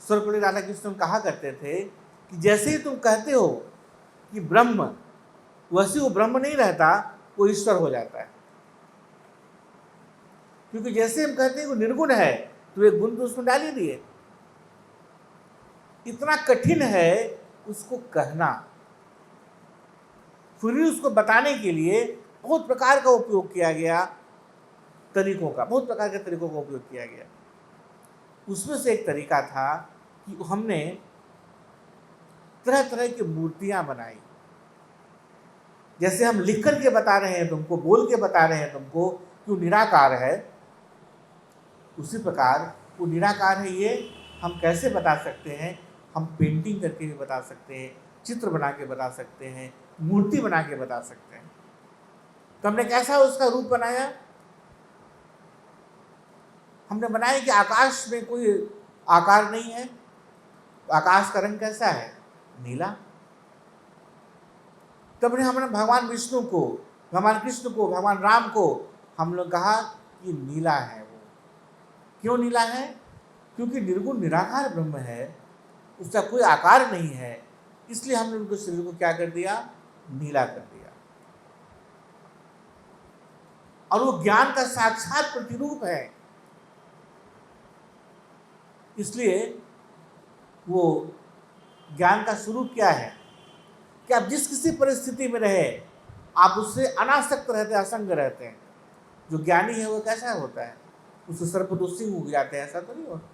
सर्वपल्ली राधाकृष्ण कहा करते थे कि जैसे ही तुम कहते हो कि ब्रह्म, वैसे वो ब्रह्म नहीं रहता, वो ईश्वर हो जाता है। क्योंकि जैसे हम कहते हैं वो निर्गुण है, तो एक गुण तो उसमें डाल ही दिए। इतना कठिन है उसको कहना। फिर भी उसको बताने के लिए बहुत प्रकार का उपयोग किया गया, बहुत प्रकार के तरीकों का उपयोग किया गया। उसमें से एक तरीका था कि हमने तरह तरह की मूर्तियां बनाई। जैसे हम लिख कर के बता रहे हैं तुमको, बोल के बता रहे हैं तुमको कि वो निराकार है, उसी प्रकार वो निराकार है ये हम कैसे बता सकते हैं? हम पेंटिंग करके भी बता सकते हैं, चित्र बना के बता सकते हैं, मूर्ति बना के बता सकते हैं। तो हमने कैसा उसका रूप बनाया? हमने बनाया कि आकाश में कोई आकार नहीं है। आकाश का रंग कैसा है? नीला। तब हमने भगवान विष्णु को, भगवान कृष्ण को, भगवान राम को हम लोग कहा कि नीला है। वो क्यों नीला है? क्योंकि निर्गुण निराकार ब्रह्म है, उसका कोई आकार नहीं है, इसलिए हमने उनके शरीर को क्या कर दिया? नीला कर दिया। और वो ज्ञान का साक्षात प्रतिरूप है, इसलिए वो ज्ञान का स्वरूप क्या है कि आप जिस किसी परिस्थिति में रहे आप उससे अनासक्त रहते, असंग रहते हैं। जो ज्ञानी है वो कैसा होता है? उससे सर्प तो सिंह उग जाते हैं, ऐसा तो नहीं होता,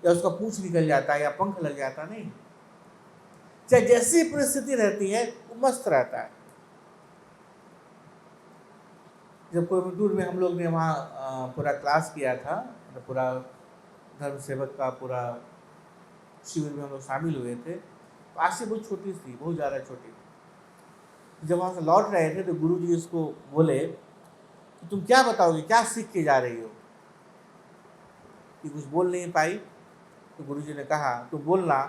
या उसका पूंछ निकल जाता है या पंख लग जाता नहीं। चाहे जैसी परिस्थिति रहती है वो मस्त रहता है। जब कोयम्बटूर में हम लोग ने वहाँ पूरा क्लास किया था, पूरा धर्म सेवक का पूरा शिविर में हम लोग शामिल हुए थे, तो आज से बहुत छोटी थी, बहुत ज़्यादा छोटी थी। जब वहाँ से लौट रहे थे तो गुरुजी इसको बोले कि तुम क्या बताओगे, क्या सीख के जा रही हो? कि कुछ बोल नहीं पाई, तो गुरुजी ने कहा तो बोलना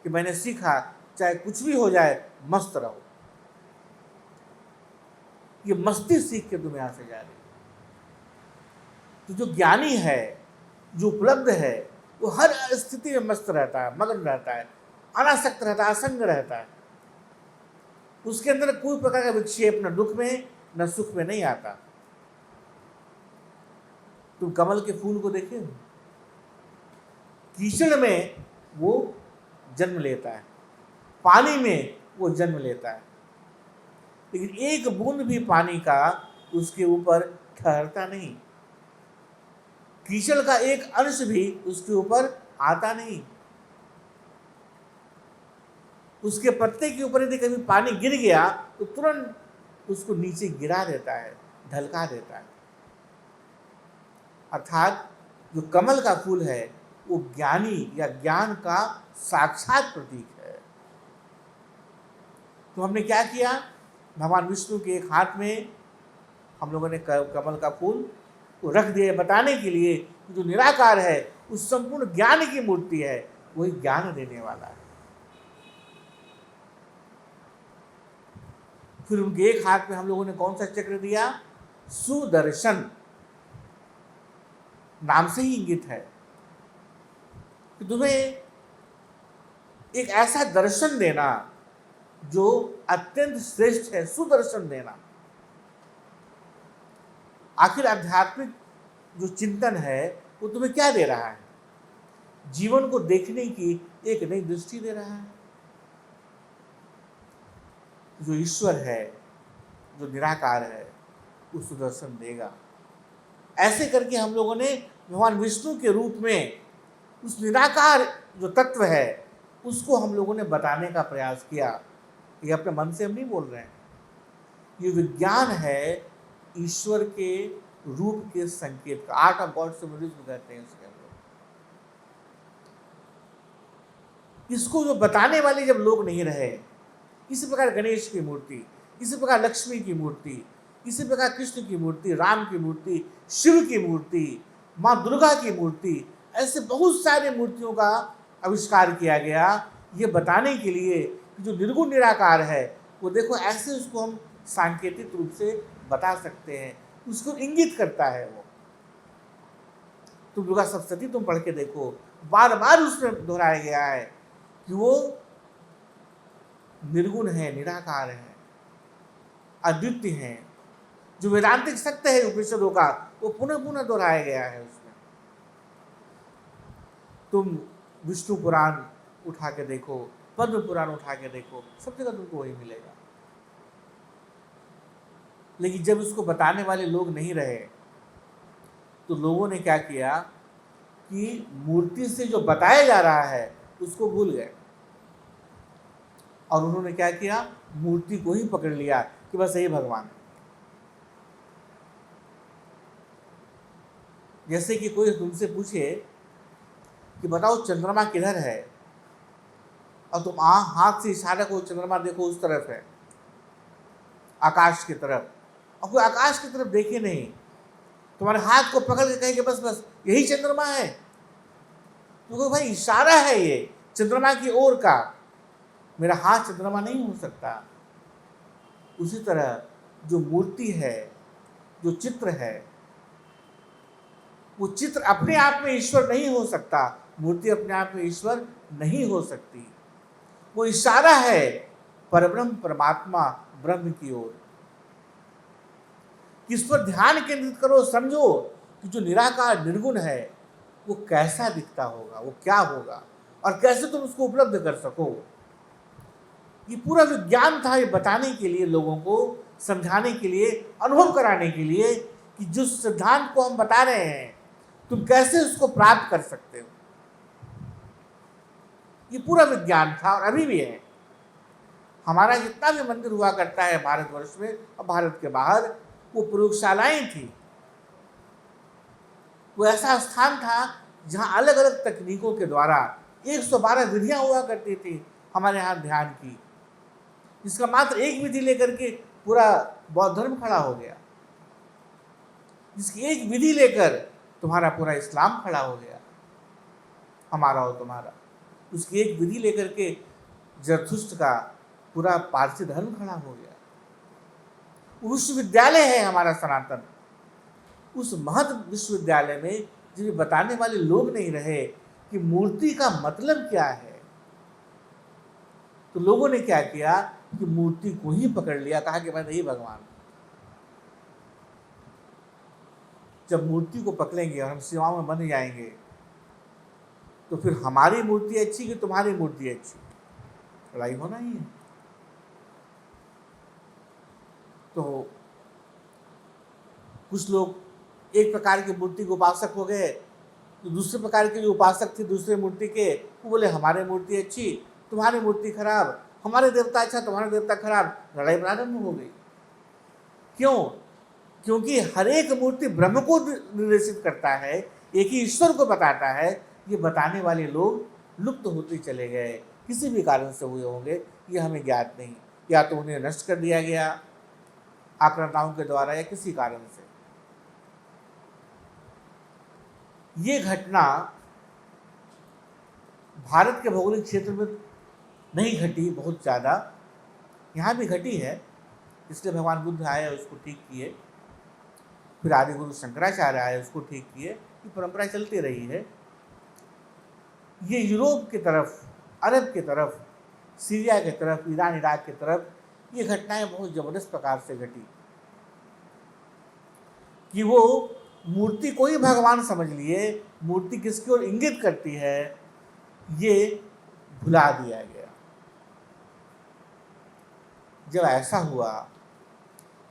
कि मैंने सीखा चाहे कुछ भी हो जाए मस्त रहो। ये मस्ती सीख के तुम यहाँ से जा रही हो। तो जो ज्ञानी है, जो उपलब्ध है, वो हर स्थिति में मस्त रहता है, मगन रहता है, अनासक्त रहता है, असंग रहता है। उसके अंदर कोई प्रकार का विक्षेप न दुख में न सुख में नहीं आता। तुम कमल के फूल को देखे हो, कीचड़ में वो जन्म लेता है, पानी में वो जन्म लेता है, लेकिन एक बूंद भी पानी का उसके ऊपर ठहरता नहीं। कीचड़ का एक अंश भी उसके ऊपर आता नहीं। उसके पत्ते के ऊपर यदि कभी पानी गिर गया तो तुरंत उसको नीचे गिरा देता है, ढलका देता है। अर्थात जो कमल का फूल है वो ज्ञानी या ज्ञान का साक्षात प्रतीक है। तो हमने क्या किया? भगवान विष्णु के एक हाथ में हम लोगों ने कमल का फूल को रख दिया, बताने के लिए जो निराकार है, उस संपूर्ण ज्ञान की मूर्ति है, वही ज्ञान देने वाला है। फिर उनके एक हाथ में हम लोगों ने कौन सा चक्र दिया? सुदर्शन, नाम से ही इंगित है कि तुम्हें एक ऐसा दर्शन देना जो अत्यंत श्रेष्ठ है, सुदर्शन देना। आखिर आध्यात्मिक जो चिंतन है वो तुम्हें क्या दे रहा है? जीवन को देखने की एक नई दृष्टि दे रहा है। जो ईश्वर है, जो निराकार है, वो सुदर्शन देगा। ऐसे करके हम लोगों ने भगवान विष्णु के रूप में उस निराकार जो तत्व है उसको हम लोगों ने बताने का प्रयास किया। ये अपने मन से हम नहीं बोल रहे हैं, ये विज्ञान है ईश्वर के रूप के संकेत का। आर्ट ऑफ गॉड सिम्बोलिज्म कहते हैं इसके अंदर। इसको जो बताने वाले जब लोग नहीं रहे, इसी प्रकार गणेश की मूर्ति, इसी प्रकार लक्ष्मी की मूर्ति, इसी प्रकार कृष्ण की मूर्ति, राम की मूर्ति, शिव की मूर्ति, माँ दुर्गा की मूर्ति, ऐसे बहुत सारे मूर्तियों का आविष्कार किया गया ये बताने के लिए कि जो निर्गुण निराकार है वो देखो ऐसे उसको हम सांकेतिक रूप से बता सकते हैं, उसको इंगित करता है वो। तुम दुर्गा सप्तशती तुम पढ़ के देखो, बार बार उसमें दोहराया गया है कि वो निर्गुण है, निराकार है, अद्वितीय है। जो वेदांतिक सत्य है उपनिषदों का वो पुनः पुनः दोहराया गया है उसमें। तुम विष्णु पुराण उठा के देखो, पद्म पुराण उठा के देखो, सब जगह तुमको वही मिलेगा। लेकिन जब उसको बताने वाले लोग नहीं रहे तो लोगों ने क्या किया कि मूर्ति से जो बताया जा रहा है उसको भूल गए और उन्होंने क्या किया, मूर्ति को ही पकड़ लिया कि बस यही भगवान है। जैसे कि कोई तुमसे पूछे कि बताओ चंद्रमा किधर है, और तुम हाथ से इशारा को चंद्रमा देखो उस तरफ है, आकाश की तरफ, और कोई आकाश की तरफ देखे नहीं, तुम्हारे हाथ को पकड़ के कहेंगे बस बस यही चंद्रमा है, क्योंकि भाई इशारा है ये चंद्रमा की ओर का, मेरा हाथ चंद्रमा नहीं हो सकता। उसी तरह जो मूर्ति है, जो चित्र है, वो चित्र अपने आप में ईश्वर नहीं हो सकता, मूर्ति अपने आप में ईश्वर नहीं हो सकती। वो इशारा है परब्रह्म परमात्मा ब्रह्म की ओर। इस पर ध्यान केंद्रित करो, समझो कि जो निराकार निर्गुण है वो कैसा दिखता होगा, वो क्या होगा और कैसे तुम उसको उपलब्ध कर सको। ये पूरा विज्ञान था, ये बताने के लिए, लोगों को समझाने के लिए, अनुभव कराने के लिए कि जो सिद्धांत को हम बता रहे हैं तुम कैसे उसको प्राप्त कर सकते हो। ये पूरा विज्ञान था और अभी भी है। हमारा जितना भी मंदिर हुआ करता है भारतवर्ष में और भारत के बाहर, वो प्रयोगशालाएं थी। वो ऐसा स्थान था जहां अलग अलग तकनीकों के द्वारा 112 विधियां हुआ करती थी हमारे यहाँ ध्यान की, जिसका मात्र एक विधि लेकर के पूरा बौद्ध धर्म खड़ा हो गया, जिसकी एक विधि लेकर तुम्हारा पूरा इस्लाम खड़ा हो गया, हमारा और तुम्हारा। उसकी एक विधि लेकर के जरथुस्त्र का पूरा पारसी धर्म खड़ा हो गया। विश्वविद्यालय है हमारा सनातन, उस महत विश्वविद्यालय में जिन्हें बताने वाले लोग नहीं रहे कि मूर्ति का मतलब क्या है, तो लोगों ने क्या किया कि मूर्ति को ही पकड़ लिया, कहा कि मैं नहीं भगवान। जब मूर्ति को पकड़ेंगे और हम सेवाओं में बन जाएंगे तो फिर हमारी मूर्ति अच्छी कि तुम्हारी मूर्ति अच्छी, लड़ाई होना ही है। तो कुछ लोग एक प्रकार की मूर्ति के उपासक हो गए, तो दूसरे प्रकार के जो उपासक थे दूसरे मूर्ति के, वो बोले हमारी मूर्ति अच्छी तुम्हारी मूर्ति खराब, हमारे देवता अच्छा तुम्हारे देवता खराब, लड़ाई प्रारंभ हो गई। क्यों? क्योंकि हर एक मूर्ति ब्रह्म को निर्देशित करता है, एक ही ईश्वर को बताता है। ये बताने वाले लोग लुप्त होते चले गए, किसी भी कारण से हुए होंगे, ये हमें ज्ञात नहीं। या तो उन्हें नष्ट कर दिया गया आक्रांताओं के द्वारा या किसी कारण से। ये घटना भारत के भौगोलिक क्षेत्र में नहीं घटी, बहुत ज़्यादा यहाँ भी घटी है, इसलिए भगवान बुद्ध आए उसको ठीक किए, फिर आदि गुरु शंकराचार्य आए उसको ठीक किए। ये परंपरा चलती रही है। ये यूरोप की तरफ, अरब की तरफ, सीरिया की तरफ, ईरान इराक की तरफ ये घटनाएं बहुत ज़बरदस्त प्रकार से घटी कि वो मूर्ति को ही भगवान समझ लिए, मूर्ति किसकी ओर इंगित करती है, ये भुला दिया गया। जब ऐसा हुआ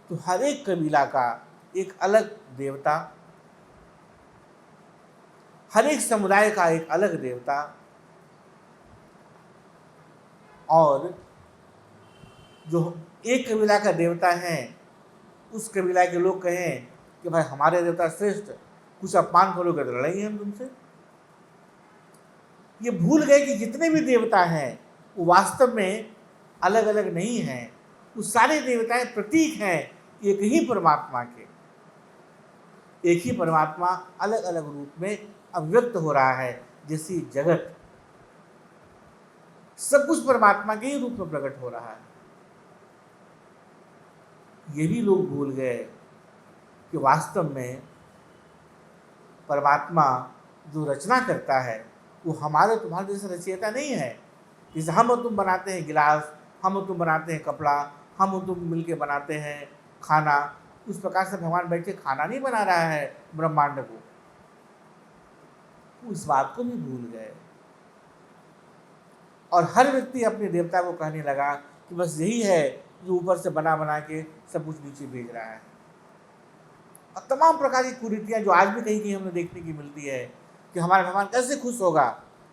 तो हर एक कबीला का एक अलग देवता, हर एक समुदाय का एक अलग देवता, और जो एक कबीला का देवता है उस कबीला के लोग कहें कि भाई हमारे देवता श्रेष्ठ, कुछ अपमान करोगे तो लड़ेंगे हम तुमसे। ये भूल गए कि जितने भी देवता हैं वो वास्तव में अलग अलग नहीं हैं, वो सारे देवताएं प्रतीक हैं एक ही परमात्मा के। एक ही परमात्मा अलग अलग रूप में अव्यक्त हो रहा है, जैसी जगत सब कुछ परमात्मा के ही रूप में प्रकट हो रहा है। ये भी लोग भूल गए कि वास्तव में परमात्मा जो रचना करता है वो हमारे तुम्हारे जैसे रचयिता नहीं है। जैसे हम और तुम बनाते हैं गिलास, हम और तुम बनाते हैं कपड़ा, हम और तुम मिलके बनाते हैं खाना, उस प्रकार से भगवान बैठ के खाना नहीं बना रहा है ब्रह्मांड को। उस बात को भी भूल गए और हर व्यक्ति अपने देवता को कहने लगा कि बस यही है जो ऊपर से बना बना के सब कुछ नीचे भेज रहा है। और तमाम प्रकार की कुरीतियाँ जो आज भी कहीं कहीं हमें देखने की मिलती है कि हमारा भगवान कैसे खुश होगा,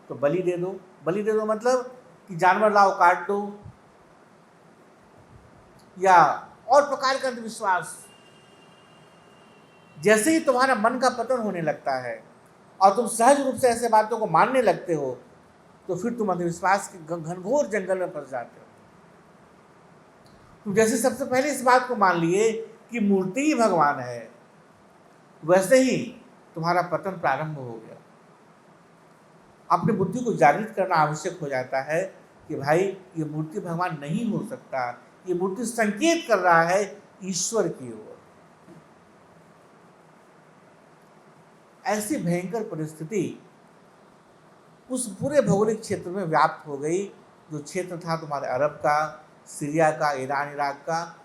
तो बलि दे दो। बलि दे दो मतलब कि जानवर लाओ काट दो, या और प्रकार का अंधविश्वास। जैसे ही तुम्हारा मन का पतन होने लगता है और तुम सहज रूप से ऐसे बातों को मानने लगते हो, तो फिर तुम अंधविश्वास के घनघोर जंगल में फंस जाते हो। तुम जैसे सबसे पहले इस बात को मान लिए कि मूर्ति ही भगवान है, वैसे ही तुम्हारा पतन प्रारंभ हो गया। अपनी बुद्धि को जागृत करना आवश्यक हो जाता है कि भाई ये मूर्ति भगवान नहीं हो सकता, ये मूर्ति संकेत कर रहा है ईश्वर की ओर। ऐसी भयंकर परिस्थिति उस पूरे भौगोलिक क्षेत्र में व्याप्त हो गई, जो क्षेत्र था तुम्हारे अरब का, सीरिया का, ईरान इराक का,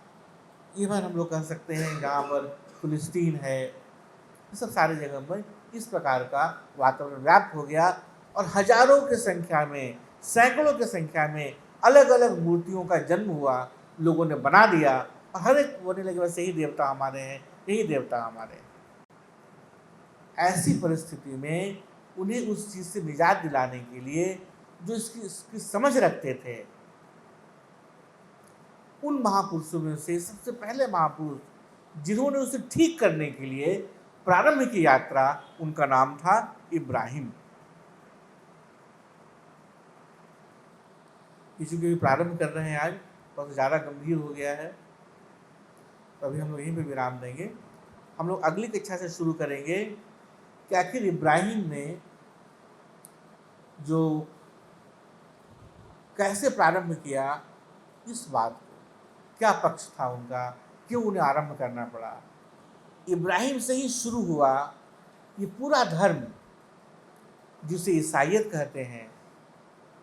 इवन हम लोग कह सकते हैं जहाँ पर फिलिस्तीन है, ये सब सारी जगह पर इस प्रकार का वातावरण व्याप्त हो गया। और हजारों की संख्या में, सैकड़ों की संख्या में अलग अलग मूर्तियों का जन्म हुआ, लोगों ने बना दिया और हर एक बोलने लगे बस यही देवता हमारे हैं, यही देवता हमारे हैं। ऐसी परिस्थिति में उन्हें उस चीज़ से निजात दिलाने के लिए जो इसकी समझ रखते थे, उन महापुरुषों में से सबसे पहले महापुरुष जिन्होंने उसे ठीक करने के लिए प्रारंभ की यात्रा, उनका नाम था इब्राहिम। किसी के भी प्रारंभ कर रहे हैं आज, बहुत ज़्यादा गंभीर हो गया है, तो अभी हम लोग यहीं पे विराम देंगे। हम लोग अगली कक्षा से शुरू करेंगे कि आखिर इब्राहिम ने जो कैसे प्रारंभ किया इस बात को, क्या पक्ष था उनका, क्यों उन्हें आरंभ करना पड़ा। इब्राहिम से ही शुरू हुआ ये पूरा धर्म, जिसे ईसाइयत कहते हैं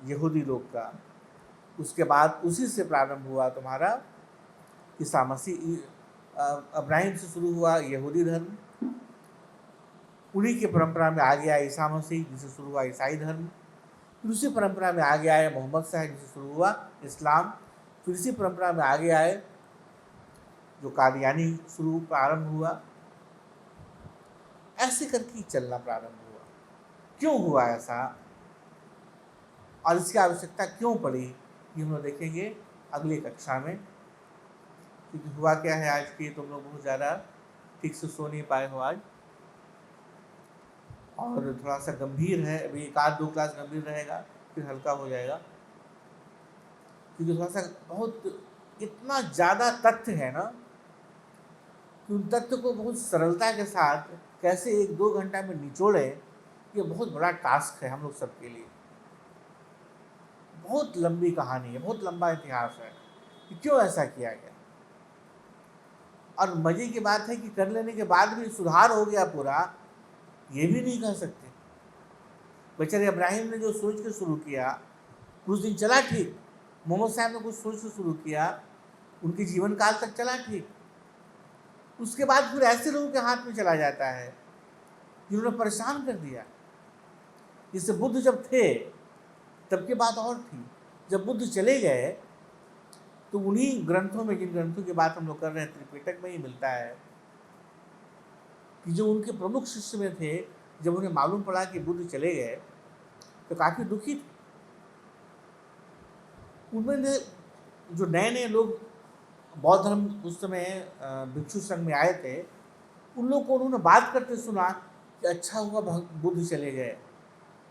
यहूदी लोग का। उसके बाद उसी से प्रारंभ हुआ तुम्हारा ईसा मसीह। इब्राहिम से शुरू हुआ यहूदी धर्म, उन्हीं की परंपरा में आ गया ईसा मसीह, जिससे शुरू हुआ ईसाई धर्म। फिर उसी परंपरा में आ गया है मोहम्मद साहब, जिससे शुरू हुआ इस्लाम। फिर इसी परंपरा में आ गया है जो कादियानी शुरू प्रारंभ हुआ। ऐसे करके चलना प्रारंभ हुआ। क्यों हुआ ऐसा और इसकी आवश्यकता क्यों पड़ी, ये हम लोग देखेंगे अगली कक्षा में। क्योंकि हुआ क्या है आज की, तुम लोग बहुत ज़्यादा ठीक से सो नहीं पाए हो आज, और थोड़ा सा गंभीर है। अभी एक आध दो क्लास गंभीर रहेगा, फिर हल्का हो जाएगा। क्योंकि थोड़ा सा बहुत इतना ज़्यादा तथ्य है ना, कि उन तथ्य को बहुत सरलता के साथ कैसे एक दो घंटा में निचोड़े, ये बहुत बड़ा टास्क है हम लोग सबके लिए। बहुत लंबी कहानी है, बहुत लंबा इतिहास है कि क्यों ऐसा किया गया। और मजे की बात है कि कर लेने के बाद भी सुधार हो गया पूरा, ये भी नहीं कह सकते। बेचारे इब्राहिम ने जो सोच के शुरू किया, कुछ दिन चला ठीक। मोहम्मद साहब ने कुछ सोच के शुरू किया, उनके जीवन काल तक चला ठीक। उसके बाद फिर ऐसे लोगों के हाथ में चला जाता है जिन्होंने परेशान कर दिया। जैसे बुद्ध जब थे तब की बात और थी, जब बुद्ध चले गए तो उन्हीं ग्रंथों में, जिन ग्रंथों की बात हम लोग कर रहे हैं, त्रिपिटक में ही मिलता है कि जो उनके प्रमुख शिष्य में थे, जब उन्हें मालूम पड़ा कि बुद्ध चले गए तो काफ़ी दुखी थे। उनमें जो नए नए लोग बौद्ध धर्म उस समय भिक्षु संघ में आए थे, उन लोग को उन्होंने बात करते सुना कि अच्छा हुआ बुद्ध चले गए।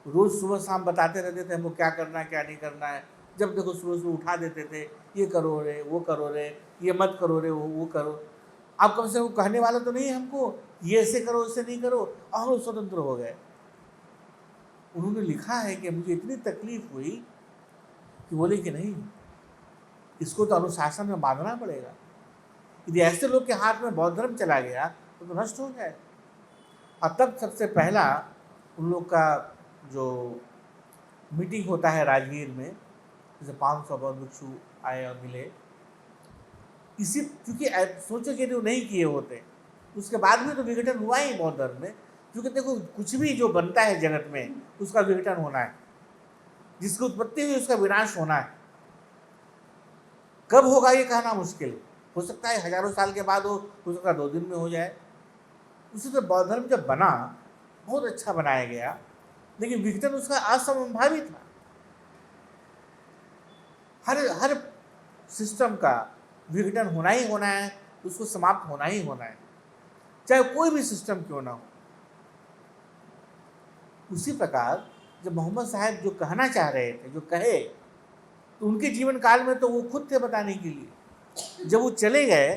रोज़ सुबह शाम बताते रहते थे हमको क्या करना है क्या नहीं करना है। जब देखो सुबह सुबह उठा देते थे, ये करो रे, वो करो रे, ये मत करो रे, वो करो। अब कम से कम कहने वाला तो नहीं हमको ये ऐसे करो ऐसे नहीं करो, और वो स्वतंत्र हो गए। उन्होंने लिखा है कि मुझे इतनी तकलीफ हुई कि बोले कि नहीं, इसको तो अनुशासन में बांधना पड़ेगा। यदि ऐसे लोग के हाथ में बौद्ध धर्म चला गया तो नष्ट हो जाए। और तब सबसे पहला उन लोग का जो मीटिंग होता है राजगीर में, जैसे 500 बौद्ध भिक्षु आए और मिले, इसी क्योंकि सोचो कि वो नहीं किए होते उसके बाद में तो विघटन हुआ ही बौद्ध धर्म में। क्योंकि देखो कुछ भी जो बनता है जगत में उसका विघटन होना है, जिसकी उत्पत्ति हुई उसका विनाश होना है। कब होगा ये कहना मुश्किल, हो सकता है हजारों साल के बाद हो सकता है 2 दिन में हो जाए। उसी तरह बौद्ध धर्म जब बना बहुत अच्छा बनाया गया, लेकिन विघटन उसका असंभावित था। हर सिस्टम का विघटन होना ही होना है, उसको समाप्त होना ही होना है, चाहे कोई भी सिस्टम क्यों ना हो। उसी प्रकार जब मोहम्मद साहब जो कहना चाह रहे थे, जो कहे, तो उनके जीवन काल में तो वो खुद थे बताने के लिए। जब वो चले गए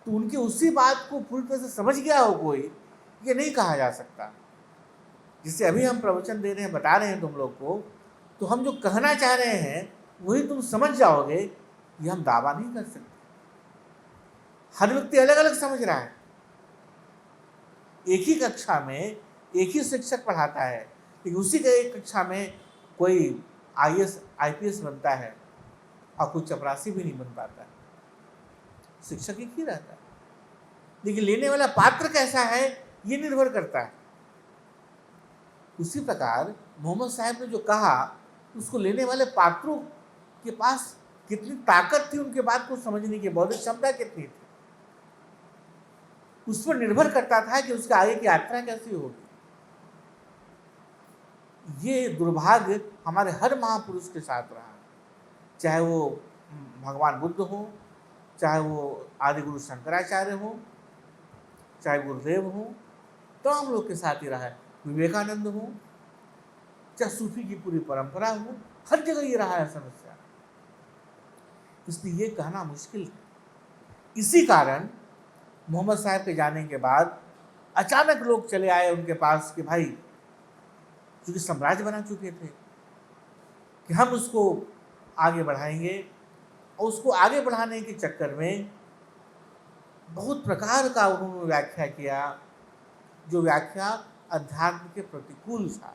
तो उनकी उसी बात को पूरी तरह से समझ गया हो कोई, ये नहीं कहा जा सकता। जिससे अभी हम प्रवचन दे रहे हैं, बता रहे हैं तुम लोग को, तो हम जो कहना चाह रहे हैं वही तुम समझ जाओगे, ये हम दावा नहीं कर सकते। हर व्यक्ति अलग अलग समझ रहा है। एक ही कक्षा में एक ही शिक्षक पढ़ाता है, लेकिन उसी के एक कक्षा में कोई IAS IPS बनता है और कोई चपरासी भी नहीं बन पाता है। शिक्षक एक ही रहता है, लेकिन लेने वाला पात्र कैसा है ये निर्भर करता है। उसी प्रकार मोहम्मद साहब ने जो कहा, उसको लेने वाले पात्रों के पास कितनी ताकत थी, उनके बात को समझने की बौद्धिक क्षमता कितनी थी, उस पर निर्भर करता था कि उसके आगे की यात्रा कैसी होगी। ये दुर्भाग्य हमारे हर महापुरुष के साथ रहा, चाहे वो भगवान बुद्ध हो, चाहे वो आदि गुरु शंकराचार्य हो, चाहे गुरुदेव हो, तो हम लोग के साथ ही रहा है। विवेकानंद हो, चाहे सूफी की पूरी परंपरा हो, हर जगह ये रहा है समस्या। इसलिए ये कहना मुश्किल है। इसी कारण मोहम्मद साहब के जाने के बाद अचानक लोग चले आए उनके पास कि भाई, क्योंकि साम्राज्य बना चुके थे, कि हम उसको आगे बढ़ाएंगे। और उसको आगे बढ़ाने के चक्कर में बहुत प्रकार का उन्होंने व्याख्या किया, जो व्याख्या अध्यात्म के प्रतिकूल था।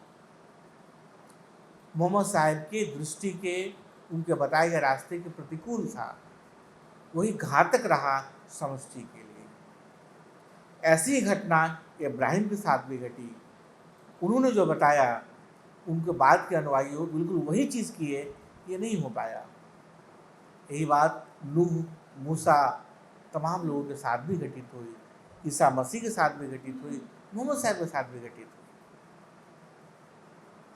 मोहम्मद साहब के दृष्टि के, उनके बताए गए रास्ते के प्रतिकूल था। वही घातक रहा समष्टि के लिए। ऐसी ही घटना इब्राहिम के साथ भी घटी। उन्होंने जो बताया, उनके बाद के अनुयायियों बिल्कुल वही चीज़ किए, ये नहीं हो पाया। यही बात नूह, मूसा, तमाम लोगों के साथ भी घटित हुई, ईसा मसीह के साथ भी घटित हुई, मोहम्मद साहब के साथ भी घटित हुई।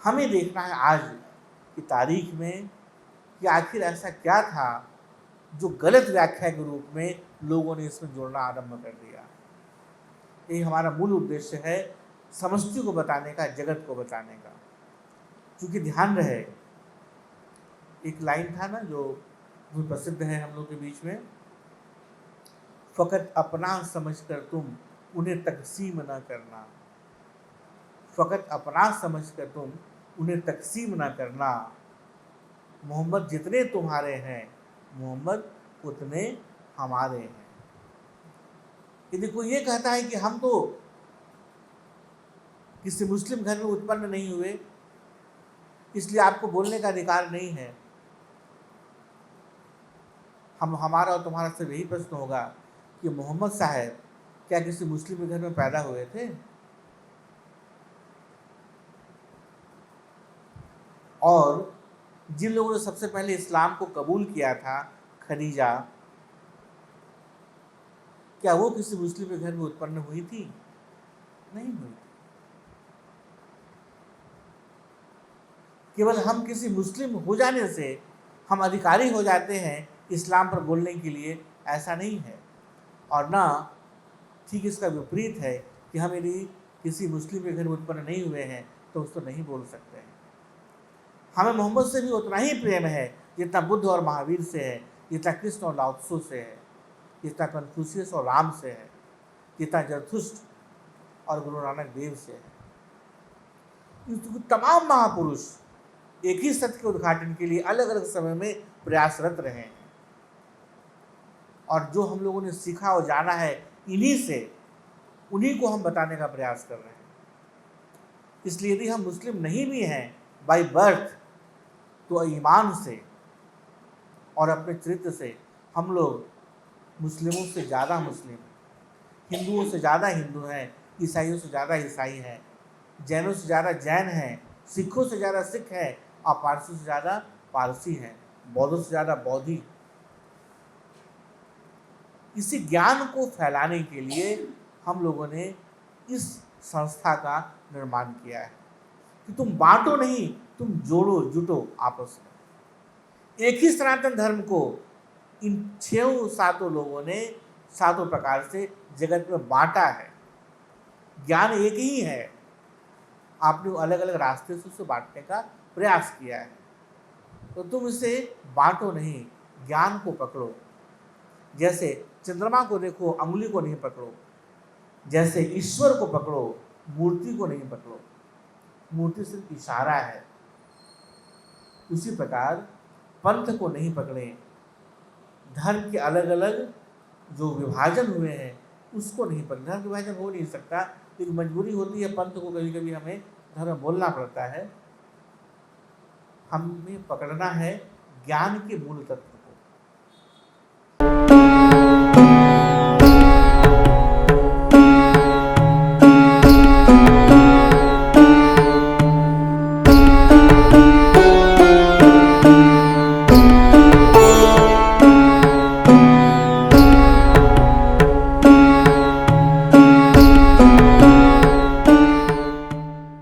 हमें देखना है आज की तारीख में कि आखिर ऐसा क्या था जो गलत व्याख्या के रूप में लोगों ने इसमें जोड़ना आरंभ कर दिया। यही हमारा मूल उद्देश्य है, समष्टि को बताने का, जगत को बताने का। क्योंकि ध्यान रहे, एक लाइन था ना जो बहुत प्रसिद्ध है हम लोग के बीच में, फ़कत अपना समझकर तुम उन्हें तकसीम न करना। फ़कत अपना समझकर तुम उन्हें तकसीम न करना। मोहम्मद जितने तुम्हारे हैं, मोहम्मद उतने हमारे हैं। यदि कोई ये कहता है कि हम तो किसी मुस्लिम घर में उत्पन्न नहीं हुए, इसलिए आपको बोलने का अधिकार नहीं है, हमारा और तुम्हारा सिर्फ यही प्रश्न होगा कि मोहम्मद साहब क्या किसी मुस्लिम के घर में पैदा हुए थे? और जिन लोगों ने सबसे पहले इस्लाम को कबूल किया था, खदीजा, क्या वो किसी मुस्लिम के घर में उत्पन्न हुई थी? नहीं हुई थी। केवल हम किसी मुस्लिम हो जाने से हम अधिकारी हो जाते हैं इस्लाम पर बोलने के लिए, ऐसा नहीं है। और ना ठीक इसका विपरीत है कि हम यदि किसी मुस्लिम के घर में उत्पन्न नहीं हुए हैं तो उसको नहीं बोल सकते हैं। हमें मोहम्मद से भी उतना ही प्रेम है जितना बुद्ध और महावीर से है, जितना कृष्ण और लाओ त्सो से है, जितना कन्फ्यूशियस और राम से है, जितना जरथुस्ट और गुरु नानक देव से है। तमाम महापुरुष एक ही सत्य के उद्घाटन के लिए अलग अलग समय में प्रयासरत रहे हैं, और जो हम लोगों ने सीखा और जाना है इन्हीं से, उन्हीं को हम बताने का प्रयास कर रहे हैं। इसलिए यदि हम मुस्लिम नहीं भी हैं बाय बर्थ, तो ईमान से और अपने चरित्र से हम लोग मुस्लिमों से ज़्यादा मुस्लिम हैं, हिंदुओं से ज़्यादा हिंदू हैं, ईसाइयों से ज़्यादा ईसाई हैं, जैनों से ज़्यादा जैन हैं, सिखों से ज़्यादा सिख हैं, और पारसी से ज़्यादा पारसी हैं, बौद्धों से ज़्यादा बौद्धि। इसी ज्ञान को फैलाने के लिए हम लोगों ने इस संस्था का निर्माण किया है कि तुम बांटो नहीं, तुम जोड़ो, जुटो आपस में। एक ही सनातन धर्म को इन 6 लोगों ने 7 प्रकार से जगत में बांटा है। ज्ञान एक ही है, आपने अलग अलग रास्ते से उसे बांटने का प्रयास किया है। तो तुम इसे बांटो नहीं, ज्ञान को पकड़ो। जैसे चंद्रमा को देखो, अंगुली को नहीं पकड़ो। जैसे ईश्वर को पकड़ो, मूर्ति को नहीं पकड़ो। मूर्ति सिर्फ इशारा है। उसी प्रकार पंथ को नहीं पकड़ें, धर्म के अलग अलग जो विभाजन हुए हैं उसको नहीं पकड़ें। धर्म विभाजन हो नहीं सकता, लेकिन मजबूरी होती है, पंथ को कभी कभी हमें धर्म बोलना पड़ता है। हमें पकड़ना है ज्ञान के मूल तत्व